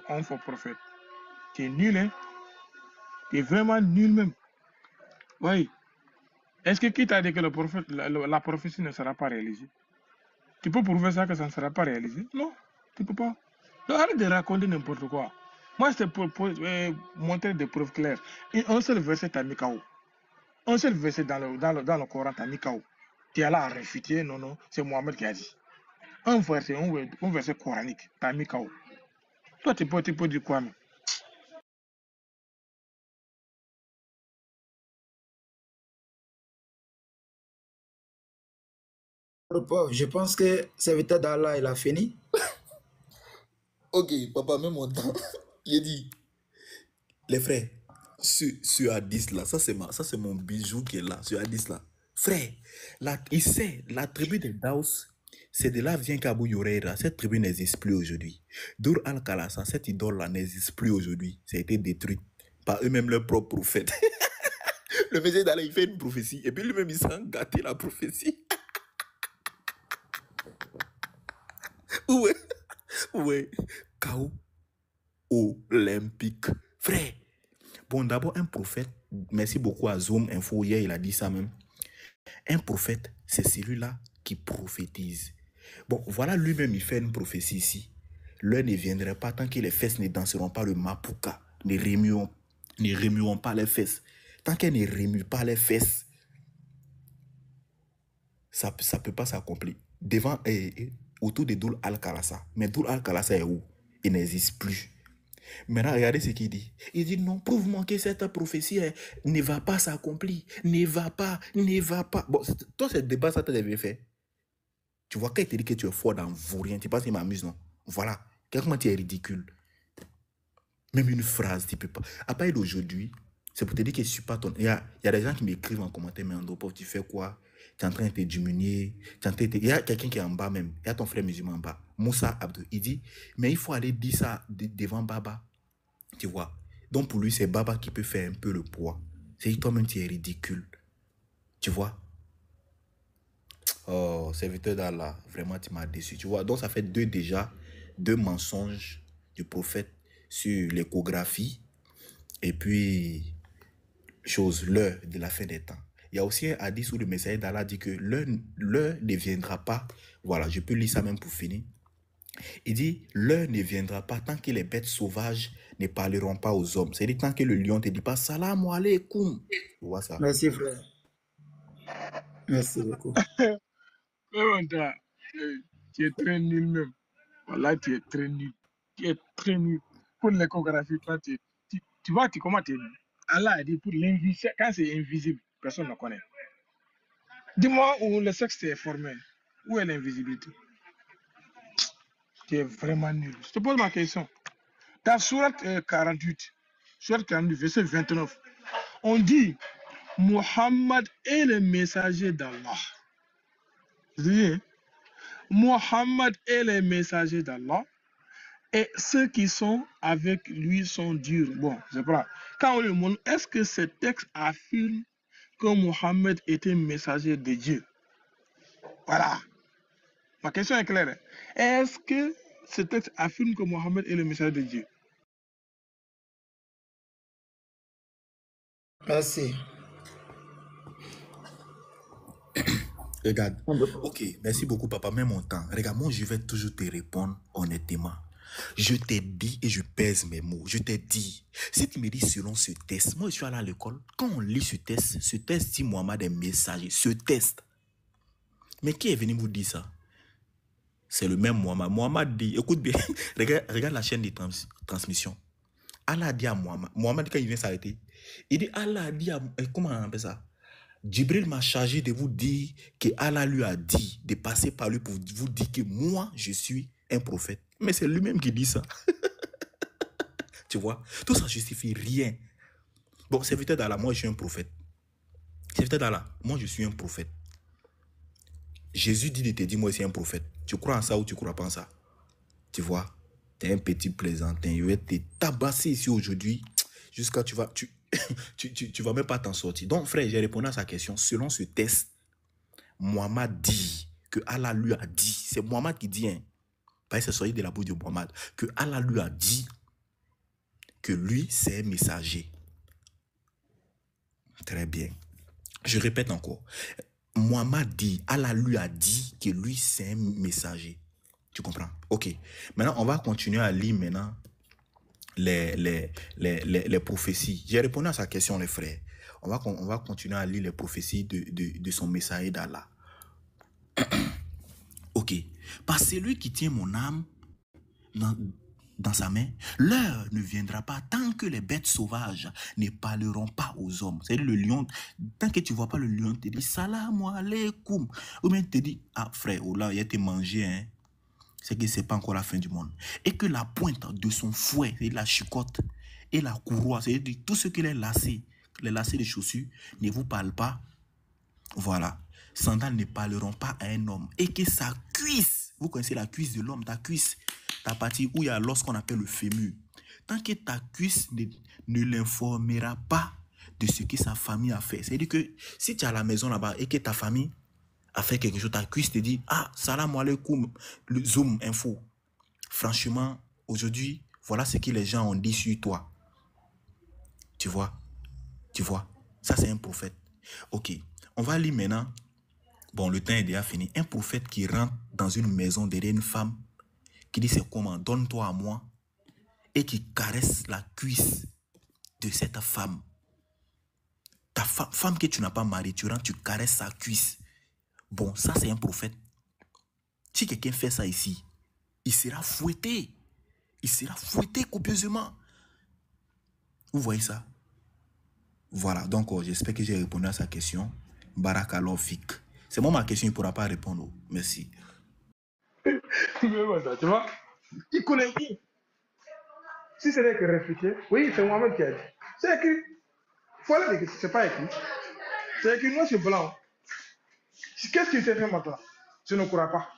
un faux prophète. Tu es nul, hein? Tu es vraiment nul même. Oui. Est-ce que qui t'a dit que la prophétie ne sera pas réalisée? Tu peux prouver ça que ça ne sera pas réalisé? Non, tu ne peux pas. Donc, arrête de raconter n'importe quoi. Moi, c'est pour montrer des preuves claires. Et un seul verset t'a mis KO. Un seul verset dans le Coran t'a mis KO. Tu es là à réfuter, non, c'est Mohamed qui a dit. Un verset coranique t'a mis KO. Toi, tu peux dire quoi, mais? Je pense que serviteur d'Allah, il a fini. Ok, papa, même mon temps. Il dit, les frères, sur Hadith là, ça c'est mon bijou qui est là, sur Hadith là. Frère, il sait, la tribu des Daous, c'est de là vient qu'Abu Huraira. Cette tribu n'existe plus aujourd'hui. Doul al-Khalasa, cette idole là n'existe plus aujourd'hui. Ça a été détruit par eux-mêmes leur propre prophète. Le messager d'Allah, il fait une prophétie et puis lui-même il s'est gâté la prophétie. Ouais, ouais. Chaos olympique. Frère. Bon, d'abord, un prophète, merci beaucoup à Zoom Info, hier, il a dit ça même. Un prophète, c'est celui-là qui prophétise. Bon, voilà, lui-même, il fait une prophétie ici. L'heure ne viendrait pas tant que les fesses ne danseront pas le mapuka, ne remueront pas les fesses. Tant qu'elles ne remuent pas les fesses, ça ne peut pas s'accomplir. Devant, autour de Doul Al-Khalasa. Mais Doul Al-Khalasa est où? Il n'existe plus. Maintenant, regardez ce qu'il dit. Il dit non, prouve-moi que cette prophétie ne va pas s'accomplir. Ne va pas. Bon, toi, ce débat, ça t'a déjà fait. Tu vois, quand il te dit que tu es fort dans vous rien, tu penses qu'il m'amuse, non? Voilà. Comment tu es ridicule. Même une phrase, tu peux pas. À part d'aujourd'hui, c'est pour te dire que je suis pas ton. Il y a des gens qui m'écrivent en commentaire, mais en tu fais quoi? Tu es en train de te diminuer. Il y a quelqu'un qui est en bas même. Il y a ton frère musulman en bas. Moussa Abdou. Il dit, mais il faut aller dire ça devant Baba. Tu vois? Donc pour lui, c'est Baba qui peut faire un peu le poids. C'est toi-même, tu es ridicule. Tu vois? Oh, serviteur d'Allah, vraiment, tu m'as déçu. Tu vois? Donc ça fait deux mensonges du prophète sur l'échographie. Et puis, l'heure de la fin des temps. Il y a aussi un hadith où le messager d'Allah dit que l'heure ne viendra pas. Voilà, je peux lire ça même pour finir. Il dit, l'heure ne viendra pas tant que les bêtes sauvages ne parleront pas aux hommes. C'est-à-dire tant que le lion ne te dit pas salam alaikum. Tu vois ça? Merci, frère. Merci beaucoup. Tu es très nul même. Voilà, tu es très nul. Tu es très nul. Pour l'échographie, toi, tu vois comment tu es nul. Allah a dit pour l'invisible, quand c'est invisible, personne ne connaît. Dis-moi où le sexe est formé. Où est l'invisibilité? Tu es vraiment nul. Je te pose ma question. Dans Sourate 48, Sourate 48, verset 29, on dit Muhammad est le messager d'Allah. Vous voyez, Muhammad est le messager d'Allah et ceux qui sont avec lui sont durs. Bon, je prends. Quand on le demande, est-ce que ce texte affirme que Muhammad était messager de Dieu? Voilà. Ma question est claire. Est-ce que ce texte affirme que Muhammad est le messager de Dieu? Merci. Regarde. Ok, merci beaucoup, papa. Mets mon temps. Regarde, moi, je vais toujours te répondre honnêtement. Je t'ai dit et je pèse mes mots. Je t'ai dit. Si tu me dis selon ce test, moi, je suis allé à l'école. Quand on lit ce test dit Mohamed est messager. Ce test. Mais qui est venu vous dire ça? C'est le même Mohamed. Mohamed dit, écoute bien, regarde la chaîne de transmission. Allah a dit à Mohamed. Mohamed, quand il vient s'arrêter, il dit, Allah a dit à... Comment on appelle ça? Djibril m'a chargé de vous dire que Allah lui a dit de passer par lui pour vous dire que moi, je suis un prophète. Mais c'est lui-même qui dit ça. Tu vois? Tout ça justifie rien. Bon, serviteur d'Allah, moi, je suis un prophète. Serviteur d'Allah, moi, je suis un prophète. Jésus dit de te dire, moi, c'est un prophète. Tu crois en ça ou tu crois pas en ça? Tu vois? T'es un petit plaisantin. Je vais te tabasser ici aujourd'hui jusqu'à tu vas même pas t'en sortir. Donc, frère, j'ai répondu à sa question. Selon ce test, Mohamed dit que Allah lui a dit. C'est Mohamed qui dit, hein, pas c'est sorti de la bouche de Mohamed, que Allah lui a dit que lui, c'est un messager. Très bien. Je répète encore. Mohamed dit, Allah lui a dit que lui, c'est un messager. Tu comprends? Ok. Maintenant, on va continuer à lire maintenant les prophéties. J'ai répondu à sa question, les frères. On va continuer à lire les prophéties de son messager d'Allah. Ok. Par celui qui tient mon âme dans sa main, l'heure ne viendra pas tant que les bêtes sauvages ne parleront pas aux hommes. C'est-à-dire le lion, tant que tu ne vois pas le lion, te dit salam alaikum. Ou bien te dit, ah frère, oh là, il a été mangé, hein. C'est que ce n'est pas encore la fin du monde. Et que la pointe de son fouet, c'est la chicotte, et la courroie, c'est-à-dire tout ce qu'il est lacé, les lacets de chaussures, ne vous parlent pas. Voilà. Sandales ne parleront pas à un homme. Et que sa cuisse, vous connaissez la cuisse de l'homme, ta cuisse, ta partie où il y a l'os qu'on appelle le fémur. Tant que ta cuisse ne l'informera pas de ce que sa famille a fait. C'est-à-dire que si tu es à la maison là-bas et que ta famille à faire quelque chose, ta cuisse te dit, ah, salam alaikum, le Zoom info. Franchement, aujourd'hui, voilà ce que les gens ont dit sur toi. Tu vois? Ça, c'est un prophète. Ok, on va lire maintenant. Bon, le temps est déjà fini. Un prophète qui rentre dans une maison derrière une femme, qui dit, c'est comment? Donne-toi à moi. Et qui caresse la cuisse de cette femme. Ta femme que tu n'as pas mariée, tu rentres, tu caresses sa cuisse. Bon, ça, c'est un prophète. Si quelqu'un fait ça ici, il sera fouetté. Il sera fouetté copieusement. Vous voyez ça? Voilà, donc j'espère que j'ai répondu à sa question. Barakallahu fik. C'est moi ma question, il ne pourra pas répondre. Merci. Tu vois, il connaît qui? Si ce n'est que réfuté, oui, c'est moi-même qui a dit. C'est écrit. Voilà, c'est pas écrit. C'est écrit noir sur blanc. Qu'est-ce qui s'est fait maintenant? Je ne crois pas.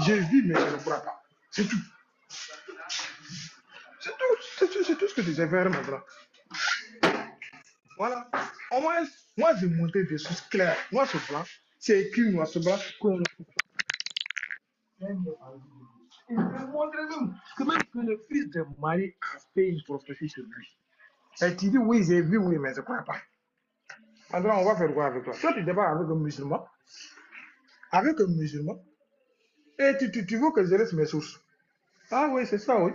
J'ai vu, mais je ne crois pas. C'est tout. C'est tout ce que tu sais faire maintenant. Voilà. Au moins, moi, j'ai montré des choses claires. Noir sur blanc. C'est écrit noir sur blanc. Il me montrait même que le fils de Marie a fait une prophétie sur lui. Et tu dis oui, j'ai vu, oui, mais je ne crois pas. Maintenant, on va faire quoi avec toi? Toi, tu débarques avec un musulman. Avec un musulman. Et tu veux que je laisse mes sources. Ah oui, c'est ça, oui.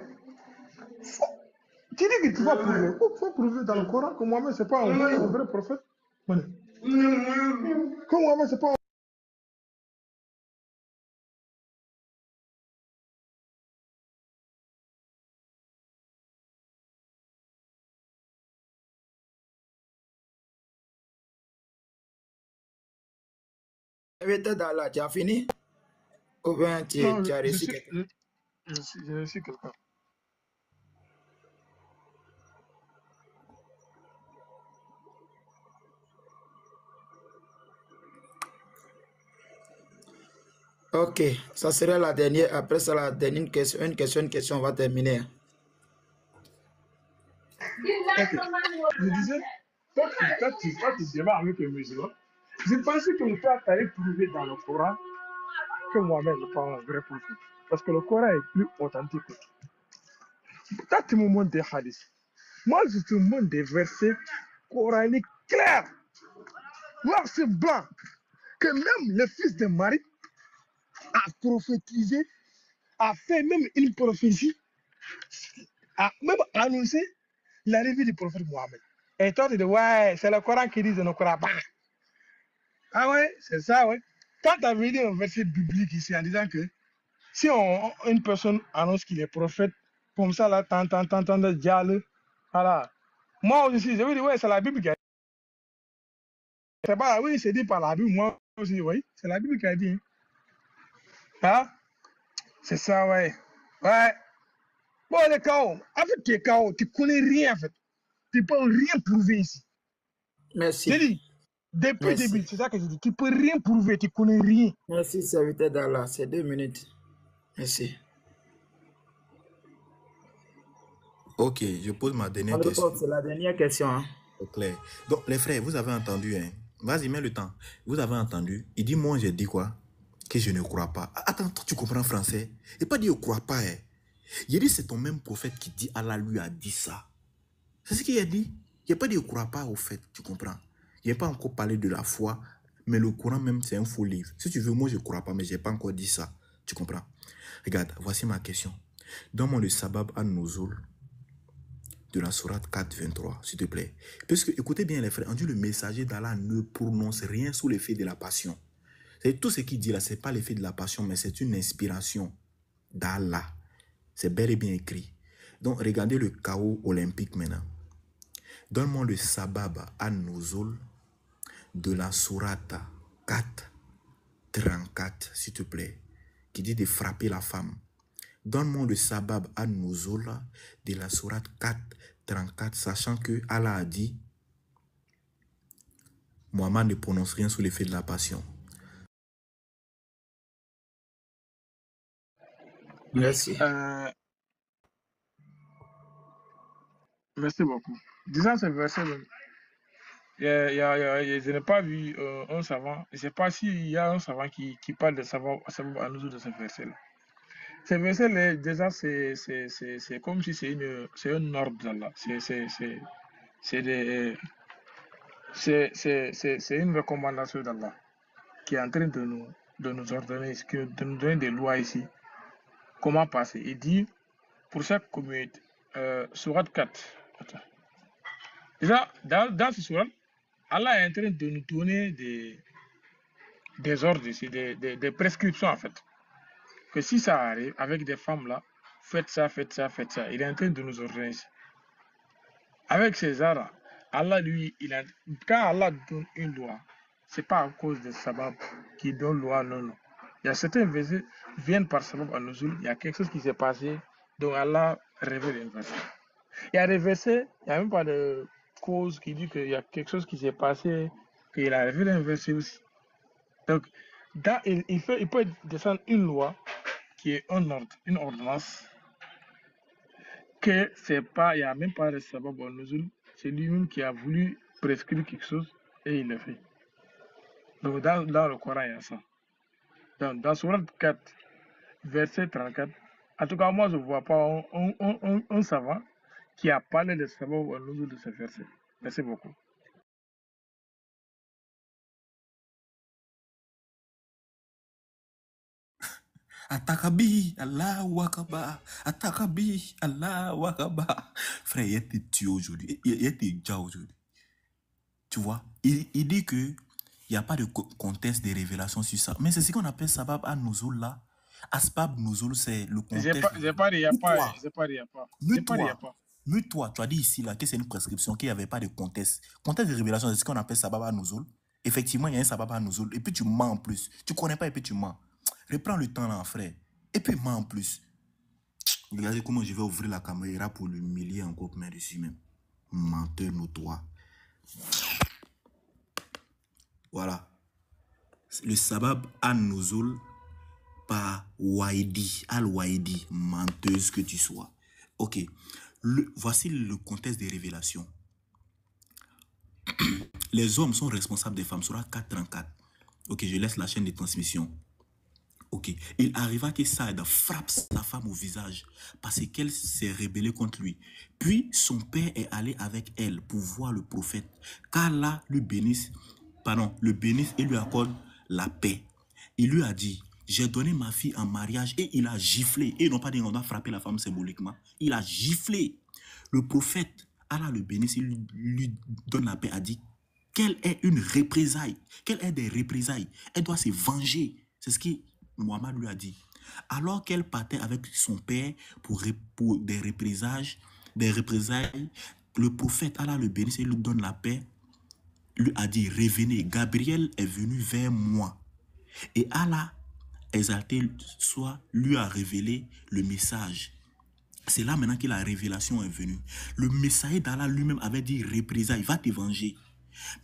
Tu dis que tu vas prouver. Il faut prouver dans le Coran que Mohamed, ce n'est pas un vrai prophète. Que Mohamed, ce n'est pas un... Tu as fini? Ou bien tu Non, as reçu quelqu'un? je suis quelqu'un. Ok, ça serait la dernière. Après ça, la dernière question, une question, on va terminer. Ok. Je disais, toi, tu démarres avec un musulman. Je pensais que toi, tu allais prouver dans le Coran que Mohamed n'est pas un vrai prophète. Parce que le Coran est plus authentique que tout. Toi, tu me montres des hadiths. Moi, je te montre des versets coraniques clairs, noir sur blanc, que même le fils de Marie a prophétisé, a fait même une prophétie, a même annoncé l'arrivée du prophète Mohamed. Et toi, tu dis, ouais, c'est le Coran qui dit, je ne crois pas. Ah ouais, c'est ça, ouais. Quand tu avais dit un verset biblique ici en disant que si une personne annonce qu'il est prophète, comme ça, là, tant de dialogue, voilà. Moi aussi, je veux dire, ouais, c'est la Bible qui a dit. C'est pas, oui, c'est dit par la Bible, moi aussi, oui, c'est la Bible qui a dit. Hein. Ah, c'est ça, ouais. Ouais. Bon, le chaos, en fait, tu es chaos, tu connais rien, en fait. Tu peux rien prouver ici. Merci. J'ai dit, depuis le Merci. début, c'est ça que je dis, tu peux rien prouver, tu connais rien. Merci, serviteur d'Allah. C'est 2 minutes. Merci. Ok, je pose ma dernière question. C'est la dernière question. Hein. C'est clair. Donc, les frères, vous avez entendu, hein? Vas-y, mets le temps. Vous avez entendu? Il dit, moi, j'ai dit quoi? Que je ne crois pas. Attends, toi, tu comprends français? Il n'a pas dit, je ne crois pas, hein? Il a dit, c'est ton même prophète qui dit, Allah lui a dit ça. C'est ce qu'il a dit. Il n'a pas dit, je ne crois pas au fait, tu comprends? Il n'a pas encore parlé de la foi, mais le Coran même, c'est un faux livre. Si tu veux, moi, je ne crois pas, mais je n'ai pas encore dit ça. Tu comprends? Regarde, voici ma question. Donne-moi le sabab an-nuzul de la sourate 4, 23, s'il te plaît. Parce que, écoutez bien les frères, on dit le messager d'Allah ne prononce rien sous l'effet de la passion. C'est tout ce qu'il dit là, ce n'est pas l'effet de la passion, mais c'est une inspiration d'Allah. C'est bel et bien écrit. Donc, regardez le chaos olympique maintenant. Donne-moi le sabab an-nuzul de la sourate 4, 34, s'il te plaît, qui dit de frapper la femme. Donne-moi le sabab an-nuzul de la sourate 4, 34, sachant que Allah a dit Mohammed ne prononce rien sous l'effet de la passion. Merci. Merci beaucoup. Disons ce verset, Je n'ai pas vu un savant. Je ne sais pas s'il y a un savant qui parle de savoir à nous de ce verset-là. Ce verset-là, déjà, c'est comme si c'est un ordre d'Allah. C'est une recommandation d'Allah qui est en train de nous ordonner, de nous donner des lois ici. Comment passer? Il dit, pour chaque communauté, sourate 4. Attends. Déjà, dans ce sourate, Allah est en train de nous donner des ordres ici, des prescriptions en fait. Que si ça arrive avec des femmes là, faites ça, faites ça, faites ça. Il est en train de nous ordonner ici. Avec César, Allah lui, quand Allah donne une loi, c'est pas à cause de sabab qu'il donne loi, non, non. Il y a certains versets qui viennent par sabab al-nuzul, il y a quelque chose qui s'est passé, donc Allah révèle un verset. Il y a des versets, il n'y a même pas de cause qui dit qu'il y a quelque chose qui s'est passé, qu'il a révélé un verset aussi. Donc, il peut descendre une loi qui est un ordre, une ordonnance, que c'est pas, il n'y a même pas de sabab al-nuzul, c'est lui-même qui a voulu prescrire quelque chose et il le fait. Donc, dans le Coran, il y a ça. Donc, dans Sourate 4, verset 34, en tout cas, moi, je ne vois pas un savant qui a parlé de sabab al-nuzul de ce verset. Merci beaucoup. Atakabi, Allah wakaba. Atakabi, Allah wakaba. Frère, il était tué aujourd'hui. Il était déjà aujourd'hui. Tu vois, il dit que il n'y a pas de contexte de révélation sur ça. Mais c'est ce qu'on appelle sabab an-nuzul là. Asbab nuzul, c'est le contexte. J'ai pas dit, il n'y a pas. Mute-toi, tu as dit ici là que c'est une prescription, qu'il n'y avait pas de contexte. Contexte de révélation, c'est ce qu'on appelle sabab an-nuzul. Effectivement, il y a un sabab an-nuzul. Et puis tu mens en plus. Tu ne connais pas et puis tu mens. Reprends le temps là, frère. Et puis mens en plus. Regardez comment je vais ouvrir la caméra pour l'humilier encore plus dessus même. Menteur notoire. Voilà. Le sabab an-nuzul par Waidi, Al-Waidi, menteuse que tu sois. Ok. Voici le contexte des révélations. Les hommes sont responsables des femmes. Surah 434. Ok, je laisse la chaîne de transmission. Ok. Il arriva que Saïd frappe sa femme au visage parce qu'elle s'est rébellée contre lui. Puis son père est allé avec elle pour voir le prophète. Qu'Allah le bénisse et lui accorde la paix. Il lui a dit, j'ai donné ma fille en mariage, et il a giflé. Et non pas dit qu'on doit frapper la femme symboliquement. Il a giflé. Le prophète, Allah le bénisse, il lui donne la paix, a dit, quelle est une représaille? Quelle est des représailles? Elle doit se venger. C'est ce que Mohammed lui a dit. Alors qu'elle partait avec son père pour des représailles, le prophète, Allah le bénisse, il lui donne la paix, lui a dit, revenez, Gabriel est venu vers moi. Et Allah, exalté soit, lui a révélé le message. C'est là maintenant que la révélation est venue. Le messager d'Allah lui-même avait dit, représailles, va te venger.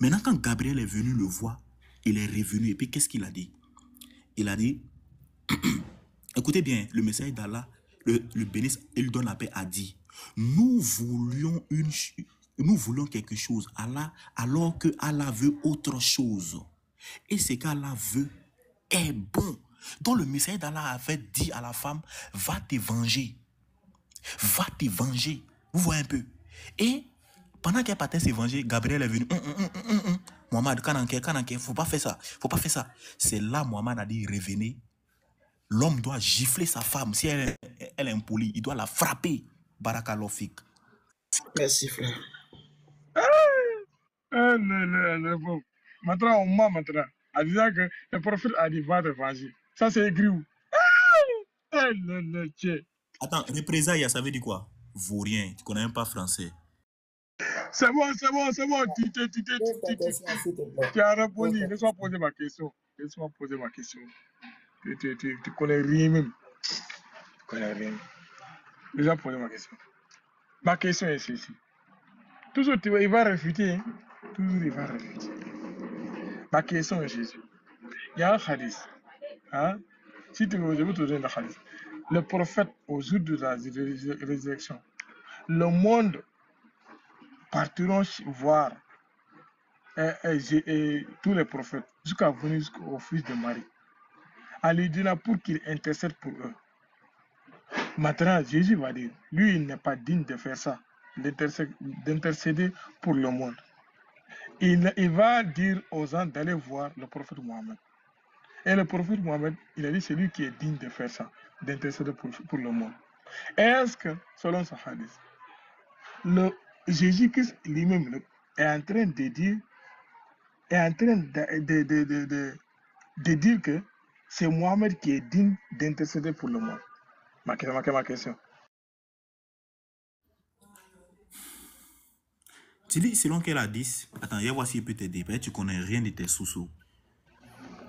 Maintenant, quand Gabriel est venu le voir, il est revenu. Et puis, qu'est-ce qu'il a dit? Il a dit, écoutez bien, le messager d'Allah, le bénisse, il donne la paix, a dit, nous voulions quelque chose, Allah, alors que Allah veut autre chose. Et ce qu'Allah veut est bon. Donc le messager d'Allah avait dit à la femme, va te venger. Va te venger. Vous voyez un peu. Et pendant qu'elle partait se venger, Gabriel est venu. Mohamed, Kananke, faut pas faire ça. Faut pas faire ça. C'est là Mohamed a dit, revenez. L'homme doit gifler sa femme. Si elle est impolie, il doit la frapper. Barakallahu fik. Merci, frère. Maintenant, on ment maintenant. En disant que le prophète a dit, va te venger. Ça, c'est écrit où? Attends, représailles, ça veut dire quoi? Vaurien, tu connais même pas français. C'est bon. Tu as répondu. Laisse-moi poser ma question. Tu connais rien même. Laisse-moi poser ma question. Ma question est celle-ci. Toujours, il va réfuter. Toujours, il va réfuter. Ma question est celle-ci. Il y a un hadith. Hein? Si tu veux, je vais te donner le hadith. Le prophète, au jour de la résurrection, le monde partiront voir tous les prophètes, jusqu'à venir jusqu'au fils de Marie, en lui disant pour qu'il intercède pour eux. Maintenant, Jésus va dire, lui, il n'est pas digne de faire ça, d'intercéder pour le monde. Il va dire aux gens d'aller voir le prophète Mohammed. Et le prophète Mohammed, il a dit, c'est lui qui est digne de faire ça, d'intercéder pour le monde. Est-ce que, selon ce hadith, Jésus-Christ lui-même est en train de dire, de dire que c'est Mohammed qui est digne d'intercéder pour le monde? Ma question. Tu dis selon quel hadith? Attends, il y a voir s'il peut t'aider. Peut-être tu connais rien de tes sous-sous.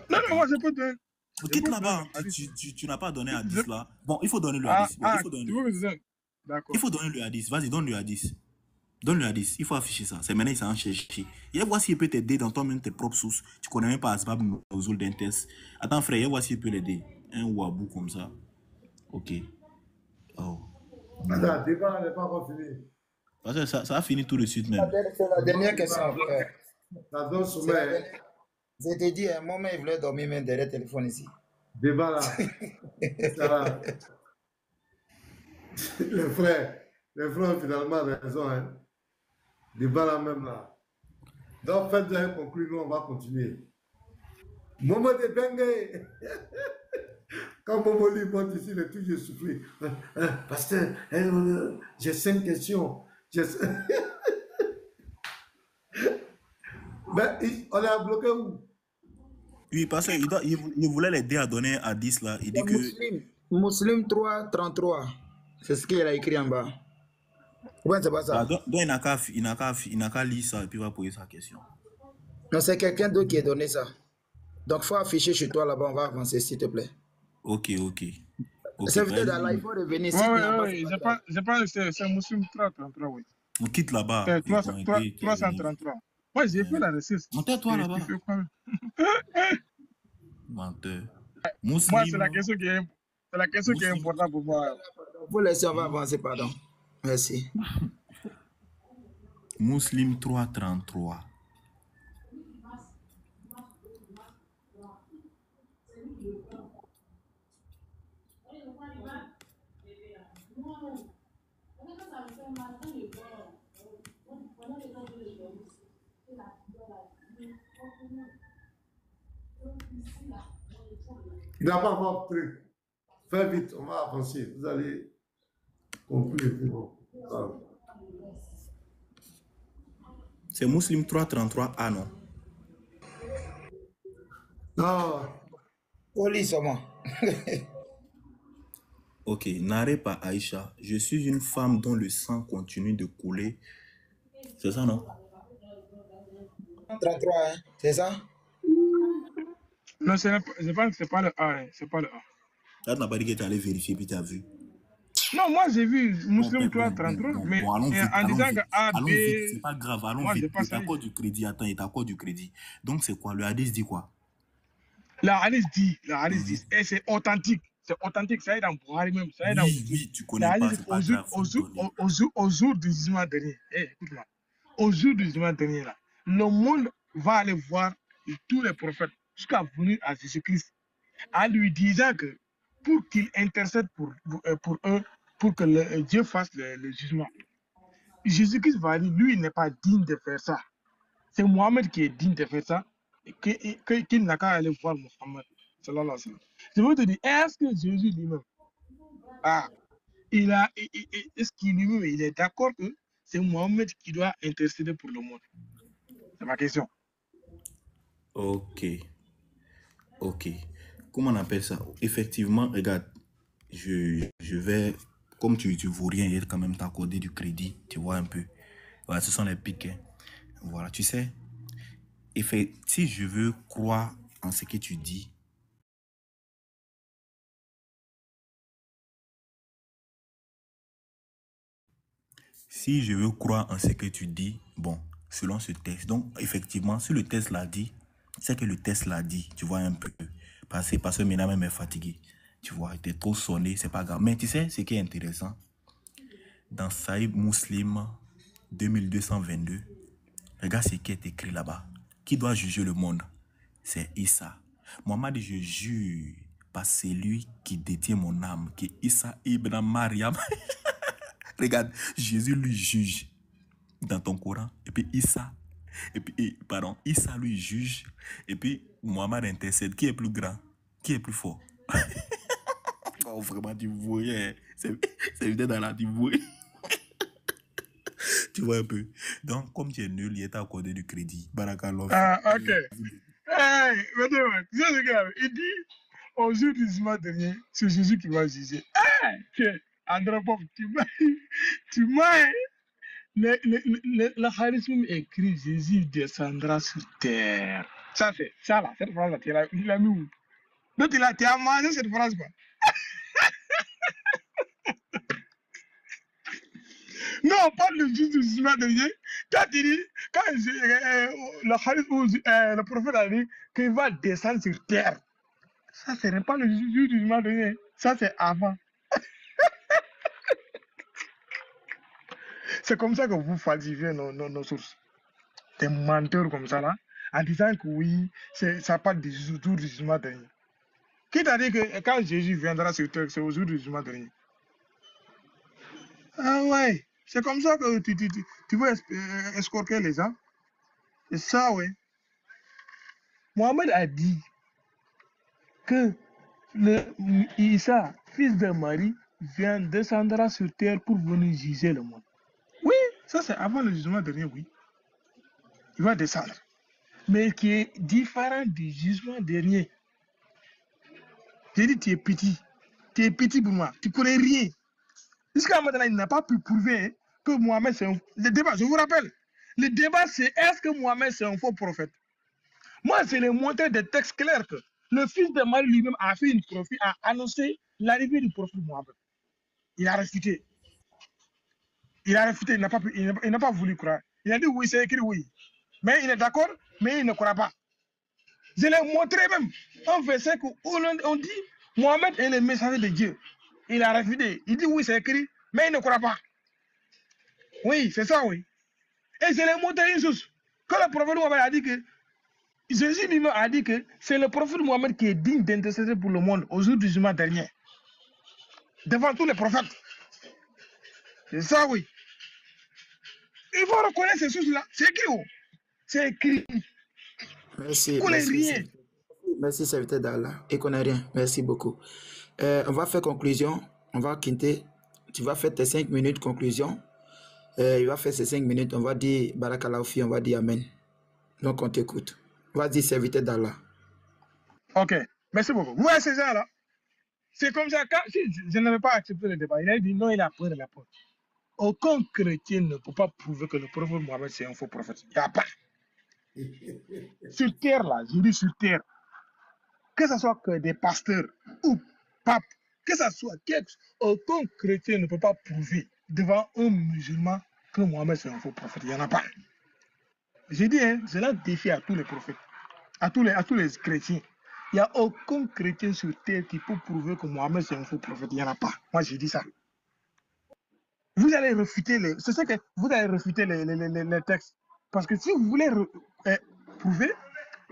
Non, moi je peux te... Quitte là-bas. Tu n'as pas donné hadith là. Bon, il faut donner le hadith. D'accord. Il faut donner le hadith. Vas-y, donne le hadith. Donne le hadith. Il faut afficher ça. C'est maintenant, il s'en cherche. Il y a voir s'il peut t'aider dans toi-même tes propres sources. Tu connais même pas Asbab Nozul d'un test. Attends, frère, il y a voir s'il peut l'aider. Un wabou comme ça. Ok. Oh. Attends, le débat n'est pas encore fini. Parce que ça a fini tout de suite même. C'est la dernière question, frère. Ça donne sommeil. Je t'ai dit, un moment, il voulait dormir même derrière le téléphone ici. Débat là. Ça... Les frères ont finalement raison. Hein. Débat là même là. Donc faites un conclu, nous on va continuer. Momo de Bengue. Quand Momo lui monte ici, il est toujours soufflé. Pasteur, j'ai 5 questions. Ben, on est bloqué où? Oui, parce qu'il voulait l'aider à donner à 10 là. Il dit que... Muslim 3, 33. C'est ce qu'il a écrit en bas. Ouais, c'est pas ça. Donc il n'a qu'à lire ça et puis il va poser sa question. Non, c'est quelqu'un d'autre qui a donné ça. Donc, il faut afficher chez toi là-bas. On va avancer, s'il te plaît. Ok. C'est peut-être là, il faut revenir. Oui, je pense que c'est Muslim 333, oui. On quitte là-bas. 333. Moi, j'ai fait la recette. Monte-toi là-bas. Menteur. Moi, c'est la question qui est importante pour moi. Pour laisser, on va avancer, pardon. Merci. Muslim 333. Il n'a pas encore pris. Fais vite, on va avancer. Vous allez conclure. C'est Muslim 333A, non? Non. Oli seulement. Ok, narré par Aïcha. Je suis une femme dont le sang continue de couler. C'est ça, non? 33, hein? C'est ça? Non, je pense que c'est pas le A. Hein. C'est pas le A. Là, tu n'as pas dit que tu allais vérifier puis tu as vu. Non, moi j'ai vu Muslim 333, mais en disant que A, B... C'est pas grave, allons vite. Il t'accorde du crédit, attends, il t'accorde du crédit. Donc c'est quoi? Le hadith dit quoi? La hadith dit, et c'est authentique. C'est authentique, ça est dans Buhari même. Ça est dans... Oui, tu connais pas, c'est pas grave. Au jour du jugement dernier, écoute-moi, au jour du jugement dernier, là, le monde va aller voir tous les prophètes jusqu'à venir à Jésus-Christ en lui disant que pour qu'il intercède pour eux, pour que Dieu fasse le jugement. Jésus-Christ va dire, lui, il n'est pas digne de faire ça. C'est Mohammed qui est digne de faire ça, qu'il n'a qu'à aller voir Mohammed. Je veux te dire, est-ce que Jésus lui-même, est-ce qu'il lui-même, il est d'accord que c'est Mohammed qui doit intercéder pour le monde? C'est ma question. Ok. Comment on appelle ça? Effectivement, regarde, je vais, comme tu vaux rien, il quand même t'accorder du crédit, tu vois un peu. Voilà, ce sont les pics. Hein. Voilà, tu sais. Si je veux croire en ce que tu dis, bon, selon ce texte, donc effectivement, si le texte l'a dit, c'est que le texte l'a dit, tu vois un peu. Parce que maintenant même est fatigué. Tu vois, il est trop sonné, c'est pas grave. Mais tu sais, ce qui est intéressant, dans Sahih Muslim 2222, regarde ce qui est écrit là-bas. qui doit juger le monde? C'est Issa. Mohammed dit, je jure par celui qui détient mon âme, qui est Issa ibn Mariam. Regarde, Jésus lui juge dans ton Coran, et puis Issa, Issa lui juge, et puis Mohammed intercède. Qui est plus grand? Qui est plus fort? Oh, vraiment, tu voyais, c'est évident dans la tu voyais. Tu vois un peu. Donc, comme tu es nul, il t'a accordé du crédit. Barakallah. Ah, ok. Hey, madame, tu sais ce qu'il avait? Il dit, au jour du jugement dernier, c'est Jésus qui va juger. Hey, Andropov, tu m'as, le charisme écrit Jésus descendra sur terre. Ça, c'est ça là, cette phrase-là, il l'a mis où? Donc, tu as mangé cette phrase, quoi. Non, on parle du jugement dernier. Quand il dit, le prophète a dit qu'il va descendre sur terre. Ça, ce n'est pas le jugement dernier. Ça, c'est avant. C'est comme ça que vous falsifiez nos sources. Des menteurs comme ça, là, en disant que oui, ça parle du jour du jugement dernier. Qui t'a dit que quand Jésus viendra sur terre, c'est au jour du jugement dernier? Ah ouais, c'est comme ça que tu veux escorter les gens. C'est ça, ouais. Mohamed a dit que Issa, fils de Marie, descendra sur terre pour venir juger le monde. Oui, ça c'est avant le jugement dernier, oui. Il va descendre. Mais qui est différent du jugement dernier. J'ai dit, tu es petit. Tu es petit pour moi. Tu ne connais rien. Jusqu'à maintenant, il n'a pas pu prouver que Mohamed c'est un... Le débat, je vous rappelle, le débat c'est est-ce que Mohamed c'est un faux prophète? Moi, je l'ai montré des textes clairs que le fils de Marie lui-même a fait une prophétie, a annoncé l'arrivée du prophète Mohamed. Il a réfuté. Il n'a pas voulu croire. Il a dit oui, c'est écrit oui. Mais il est d'accord, mais il ne croit pas. Je l'ai montré même un verset où on dit Mohamed est le messager de Dieu. Il a refusé. Il dit oui, c'est écrit, mais il ne croit pas. Oui, c'est ça, oui. Et je l'ai montré une chose. Quand le prophète Mohamed a dit que Jésus lui-même a dit que c'est le prophète Mohamed qui est digne d'intercéder pour le monde au jour du jugement dernier. Devant tous les prophètes. C'est ça, oui. Il faut reconnaître ces choses-là. C'est écrit, oh. C'est écrit. Merci. On n'est rien. Merci, serviteur d'Allah. Et qu'on n'a rien. Merci beaucoup. On va faire conclusion. On va quitter. Tu vas faire tes 5 minutes conclusion. Il va faire ses 5 minutes. On va dire Barakallahu fi, on va dire Amen. Donc on t'écoute. Vas-y, serviteur d'Allah. Ok. Merci beaucoup. Vous voyez ces gens-là? C'est comme ça. Si je n'avais pas accepté le débat, il a dit non, il a peur de la porte. Aucun chrétien ne peut pas prouver que le prophète Mohamed c'est un faux prophète. Il n'y a pas. Sur terre, là, je dis sur terre, que ce soit que des pasteurs ou papes, que ce soit aucun chrétien ne peut pas prouver devant un musulman que Mohamed c'est un faux prophète. Il n'y en a pas. J'ai dit, hein, je lance défi à tous les prophètes, à tous les chrétiens. Il n'y a aucun chrétien sur terre qui peut prouver que Mohamed c'est un faux prophète. Il n'y en a pas. Moi, j'ai dit ça. Vous allez refuter c'est ça que vous allez refuter les textes. Parce que si vous voulez prouver,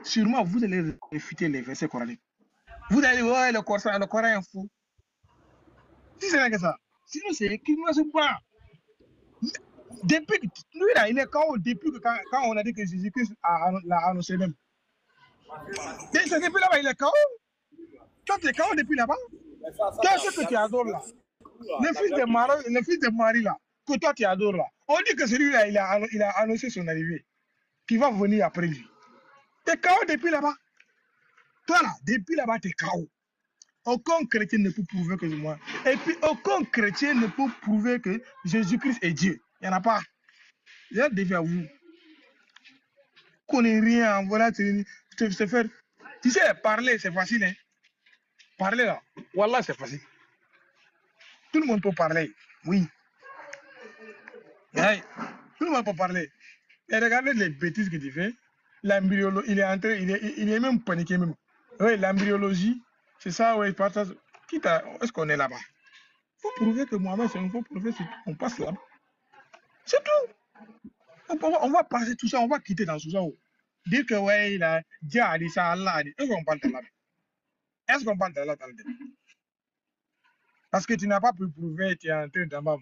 sûrement vous allez refuter les versets coraniques. Vous allez dire, ouais, le Coran est fou. Si c'est que ça. Sinon, c'est écrit, ne sais pas. Depuis, lui là, il est KO depuis que quand on a dit que Jésus-Christ l'a annoncé même. C'est depuis là-bas, il est KO. Toi, tu es KO depuis là-bas. Qu'est-ce que tu adores là? Le fils de Marie là, que toi tu adores là. On dit que celui-là, il a annoncé son arrivée. Qui va venir après lui. Tu es KO depuis là-bas. Toi là, depuis là-bas, tu es KO. Aucun chrétien ne peut prouver que c'est moi. Et puis, aucun chrétien ne peut prouver que Jésus-Christ est Dieu. Il n'y en a pas. J'ai défi à vous. Vous ne connaissez rien. Voilà, c'est faire. Tu sais, parler, c'est facile. Hein? Parler là, voilà, c'est facile. Tout le monde peut parler. Oui. Ouais. Tout le monde peut parler. Et regardez les bêtises que tu fais. L'embryologie, il est même paniqué même. Oui, l'embryologie, c'est ça, oui, partage. Est-ce qu'on est là-bas? Il faut prouver que Mohamed, c'est un faux prophète, on passe là-bas. C'est tout. On va passer tout ça, on va quitter dans tout ça. Dire que ouais, Dieu a dit ça, Allah a dit. Est-ce qu'on parle de là? Est-ce qu'on parle de là dans le débat? Parce que tu n'as pas pu prouver, tu es en train d'en bas.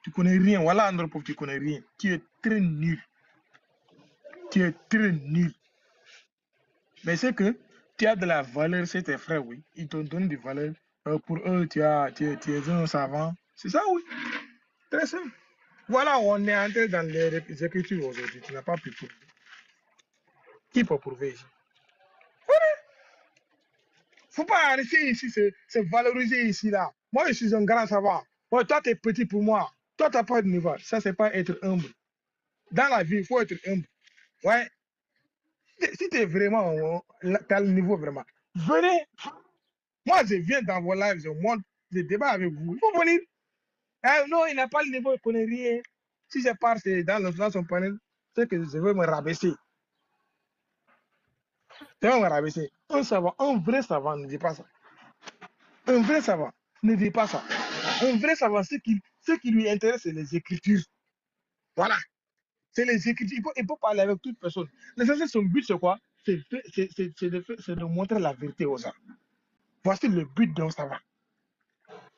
Tu connais rien. Voilà, André, tu connais rien. Tu es très nul. Tu es très nul. Mais c'est que tu as de la valeur, c'est tes frères, oui. Ils t'ont donné de la valeur. Pour eux, tu es un savant. C'est ça, oui. Très simple. Voilà, on est entré dans les écritures aujourd'hui. Tu n'as pas pu prouver. Qui peut prouver ici? Faut pas rester ici, se valoriser ici, là. Moi, je suis un grand savant. Moi, toi, tu es petit pour moi. Toi, tu n'as pas de niveau. Ça, c'est pas être humble. Dans la vie, il faut être humble. Ouais. Si tu es vraiment, tu as le niveau vraiment. Venez. Moi, je viens dans vos lives, je monte le débat avec vous. Il faut venir. Non, il n'a pas le niveau, il ne connaît rien. Si je pars dans son panel, c'est que je veux me rabaisser. Je veux me rabaisser. Un savant, un vrai savant ne dit pas ça. Un vrai savant ne dit pas ça. Un vrai savant, ce qui lui intéresse, c'est les écritures. Voilà. C'est les écritures. Il peut parler avec toute personne. L'essentiel, son but, c'est quoi? C'est de montrer la vérité aux gens. Voici le but d'un savant.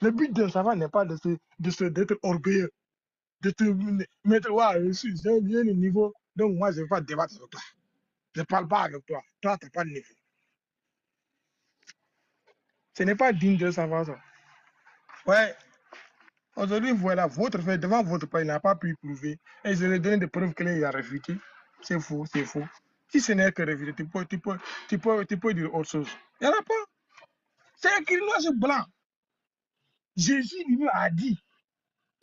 Le but d'un savant n'est pas d'être orgueilleux, de te mettre, ouais, j'ai un niveau, donc moi, je ne vais pas débattre avec toi. Je ne parle pas avec toi. Toi, tu n'as pas de niveau. Ce n'est pas digne de savant, ça. Ouais. Aujourd'hui, voilà, votre fait, devant votre père, il n'a pas pu prouver. Et je lui ai donné des preuves qu'il a réfuté. C'est faux, c'est faux. Si ce n'est que réfuté, tu peux dire autre chose. Il n'y en a pas. C'est écrit noir sur blanc. Jésus lui a dit,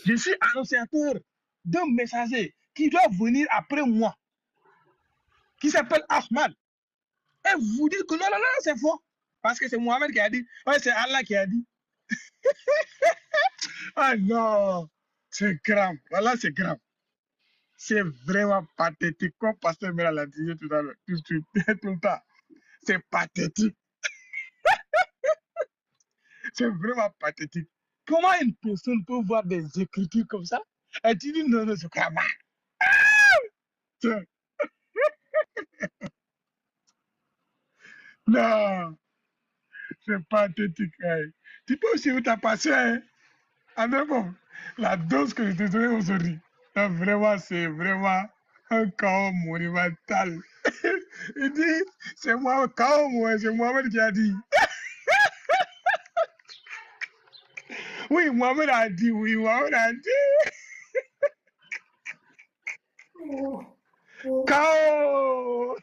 je suis annonciateur d'un messager qui doit venir après moi, qui s'appelle Ahmad. Et vous dites que non, non, non, c'est faux. Parce que c'est Mohamed qui a dit. Ouais, c'est Allah qui a dit. Ah non, c'est grave. Voilà, c'est grave. C'est vraiment pathétique. Comme Pasteur Mela l'a dit tout à l'heure, tout le temps. C'est pathétique. C'est vraiment pathétique. Comment une personne peut voir des écritures comme ça et tu dis non, non, c'est pas mal. Non, c'est pathétique. Hein. Tu peux aussi où tu as passé. Hein. Ah mais bon, la dose que je te donne aujourd'hui, vraiment, c'est vraiment un chaos monumental. Il dit, c'est moi, chaos, c'est Mohamed qui a dit. Oui, Mohamed a dit, oui, Mohamed a dit. Chaos.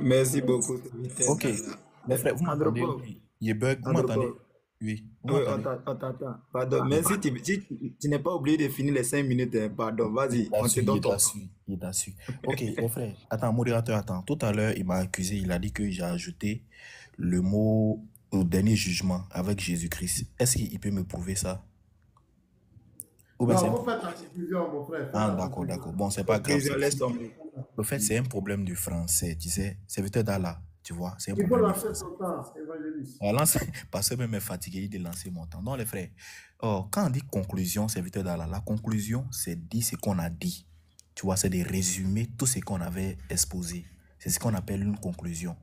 Merci beaucoup. Ok. Les frères, vous m'entendez? Andropov, Oui. Il bug, vous m'entendez? Andropov. Oui. Vous Oui, m'entendez? on t'entend. Pardon, mais si tu n'es pas oublié de finir les 5 minutes, hein, pardon, vas-y, on te donne ton temps. Il est dessus. Ok, les frères. Attends, modérateur, attends. Tout à l'heure, il m'a accusé, il a dit que j'ai ajouté le mot au dernier jugement avec Jésus-Christ. Est-ce qu'il peut me prouver ça? Ou bien Non, faut faire ta conclusion, mon frère. Ah, d'accord, d'accord. Bon, c'est pas grave. Laisse tomber. En fait, c'est un problème du français, tu sais. Serviteur d'Allah, tu vois. C'est un Il faut problème du lancer français. son temps, évangéliste. Alors, parce que même est fatigué, il est lancé mon temps. Non, les frères. Oh, quand on dit conclusion, serviteur d'Allah, la conclusion, c'est dire ce qu'on a dit. Tu vois, c'est de résumer tout ce qu'on avait exposé. C'est ce qu'on appelle une conclusion.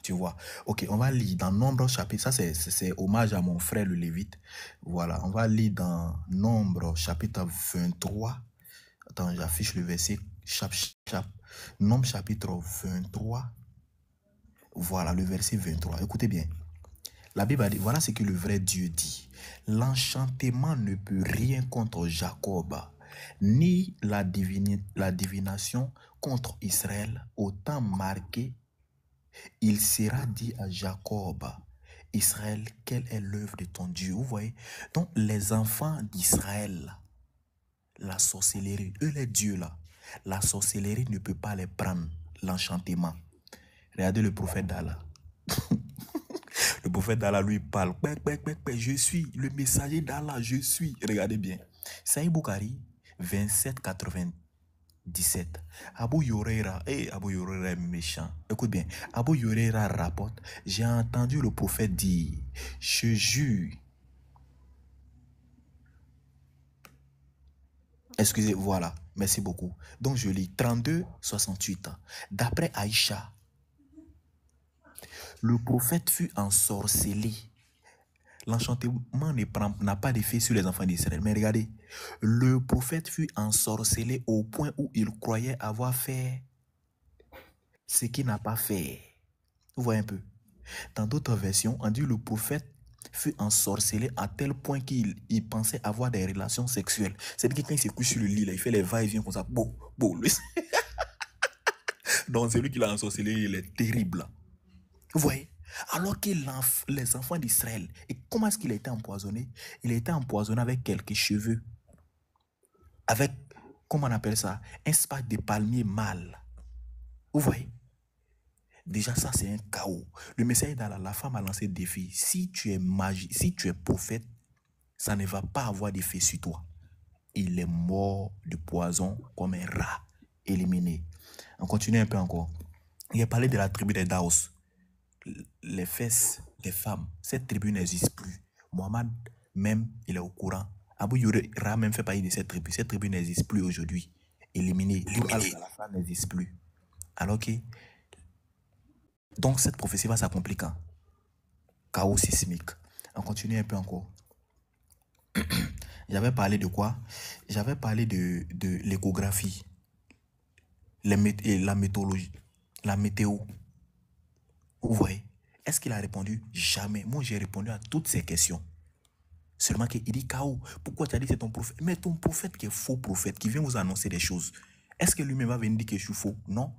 Tu vois. Ok, on va lire dans Nombre chapitre. Ça, c'est hommage à mon frère le Lévite. Voilà, on va lire dans Nombre chapitre 23. Attends, j'affiche le verset. Nombre chapitre 23. Voilà, le verset 23. Écoutez bien. La Bible a dit, voilà ce que le vrai Dieu dit. L'enchantement ne peut rien contre Jacob, ni la divination contre Israël. Au temps marqué, il sera dit à Jacob, Israël, quelle est l'œuvre de ton Dieu? Vous voyez? Donc, les enfants d'Israël, la sorcellerie, eux les dieux là, la sorcellerie ne peut pas les prendre, l'enchantement. Regardez le prophète d'Allah. Le prophète d'Allah lui parle. Je suis le messager d'Allah, je suis. Regardez bien. Saïd Boukari, 27,97. Abu Yoreira, Abu Yoreira est méchant. Écoute bien. Abu Yoreira rapporte, j'ai entendu le prophète dire, je jure Excusez, voilà. Merci beaucoup. Donc, je lis 32, 68. D'après Aïcha, le prophète fut ensorcelé. L'enchantement n'a pas d'effet sur les enfants d'Israël. Mais regardez, le prophète fut ensorcelé au point où il croyait avoir fait ce qu'il n'a pas fait. Vous voyez un peu. Dans d'autres versions, on dit le prophète fut ensorcelé à tel point qu'il pensait avoir des relations sexuelles. C'est-à-dire que quand il se couche sur le lit, là, il fait les va-et-vient comme ça. Donc, celui qui l'a ensorcelé, il est terrible. Vous voyez? Alors que les enfants d'Israël, et comment est-ce qu'il a été empoisonné? Il a été empoisonné avec quelques cheveux. Avec, comment on appelle ça? Un spag de palmier mâle. Vous voyez? Déjà, ça, c'est un chaos. Le message d'Allah, la femme a lancé le défi. Si tu es prophète, ça ne va pas avoir d'effet sur toi. Il est mort de poison comme un rat, éliminé. On continue un peu encore. Il a parlé de la tribu des Daos. Les fesses des femmes, cette tribu n'existe plus. Mohammed, même, il est au courant. Abu Yura même fait partie de cette tribu. Cette tribu n'existe plus aujourd'hui. Éliminé. La femme n'existe plus. Alors que, donc cette prophétie va s'accomplir quand? Chaos sismique. On continue un peu encore. J'avais parlé de quoi? J'avais parlé de l'échographie, la météorologie, la météo. Vous voyez? Est-ce qu'il a répondu? Jamais. Moi, j'ai répondu à toutes ces questions. Seulement qu'il dit, K.O., pourquoi tu as dit c'est ton prophète? Mais ton prophète qui est faux prophète, qui vient vous annoncer des choses, est-ce que lui-même va venir dire que je suis faux? Non.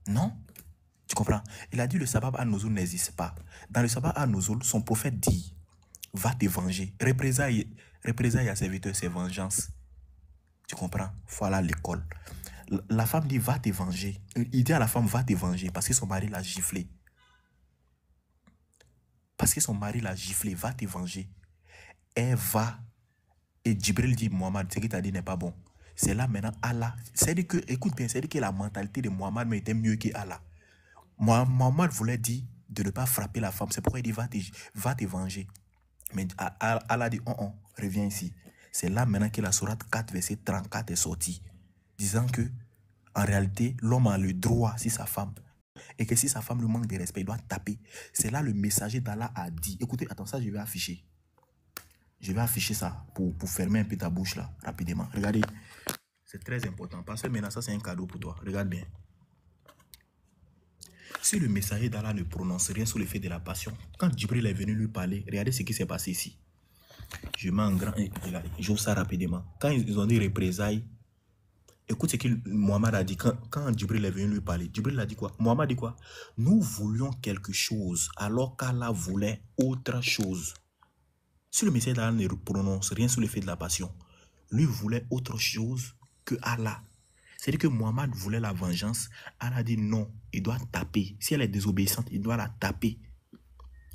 Non. Tu comprends? Il a dit le sabbat à Nozul n'existe pas. Dans le sabbat à Nozul, son prophète dit, va te venger. Représailles à serviteur, c'est vengeance. Tu comprends? Voilà l'école. La femme dit, va te venger. Il dit à la femme, va te venger, parce que son mari l'a giflé. Parce que son mari l'a giflé, va te venger. Elle va. Et Djibril dit, Mohamed, ce qu'il t'a dit n'est pas bon. C'est là maintenant Allah. C'est-à-dire que, écoute bien, c'est-à-dire que la mentalité de Mohamed était mieux que Allah. Mohamed voulait dire de ne pas frapper la femme. C'est pourquoi il dit, va te venger. Mais Allah dit, reviens ici. C'est là maintenant que la sourate 4, verset 34 est sortie. Disant que, en réalité, l'homme a le droit, si sa femme, et que si sa femme lui manque de respect, il doit taper. C'est là le messager d'Allah a dit. Écoutez, attends, ça je vais afficher. Je vais afficher ça pour fermer un peu ta bouche là, rapidement. Regardez, c'est très important. Parce que maintenant, ça c'est un cadeau pour toi. Regarde bien. Si le messager d'Allah ne prononce rien sur le fait de la passion, quand Djibril est venu lui parler, regardez ce qui s'est passé ici. Je mets en grand, j'ouvre ça rapidement. Quand ils ont dit représailles, écoute ce que Mohamed a dit quand Djibril est venu lui parler. Djibril a dit quoi? Mohamed a dit quoi? Nous voulions quelque chose alors qu'Allah voulait autre chose. Si le messager d'Allah ne prononce rien sur le fait de la passion, lui voulait autre chose que Allah. C'est-à-dire que Mohamed voulait la vengeance. Allah dit non, il doit taper. Si elle est désobéissante, il doit la taper.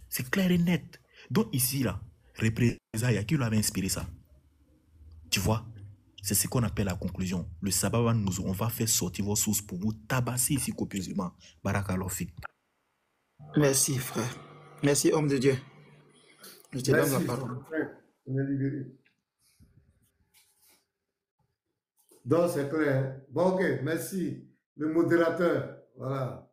C'est clair et net. Donc ici, là, représailles, qui lui avait inspiré ça? Tu vois? C'est ce qu'on appelle la conclusion. Le sabbat, on va faire sortir vos sources pour vous tabasser ici copieusement. Barakallahu fik. Merci, frère. Merci, homme de Dieu. Je te donne la parole. On est libéré. Donc, c'est clair. Bon, ok, merci. Le modérateur, voilà.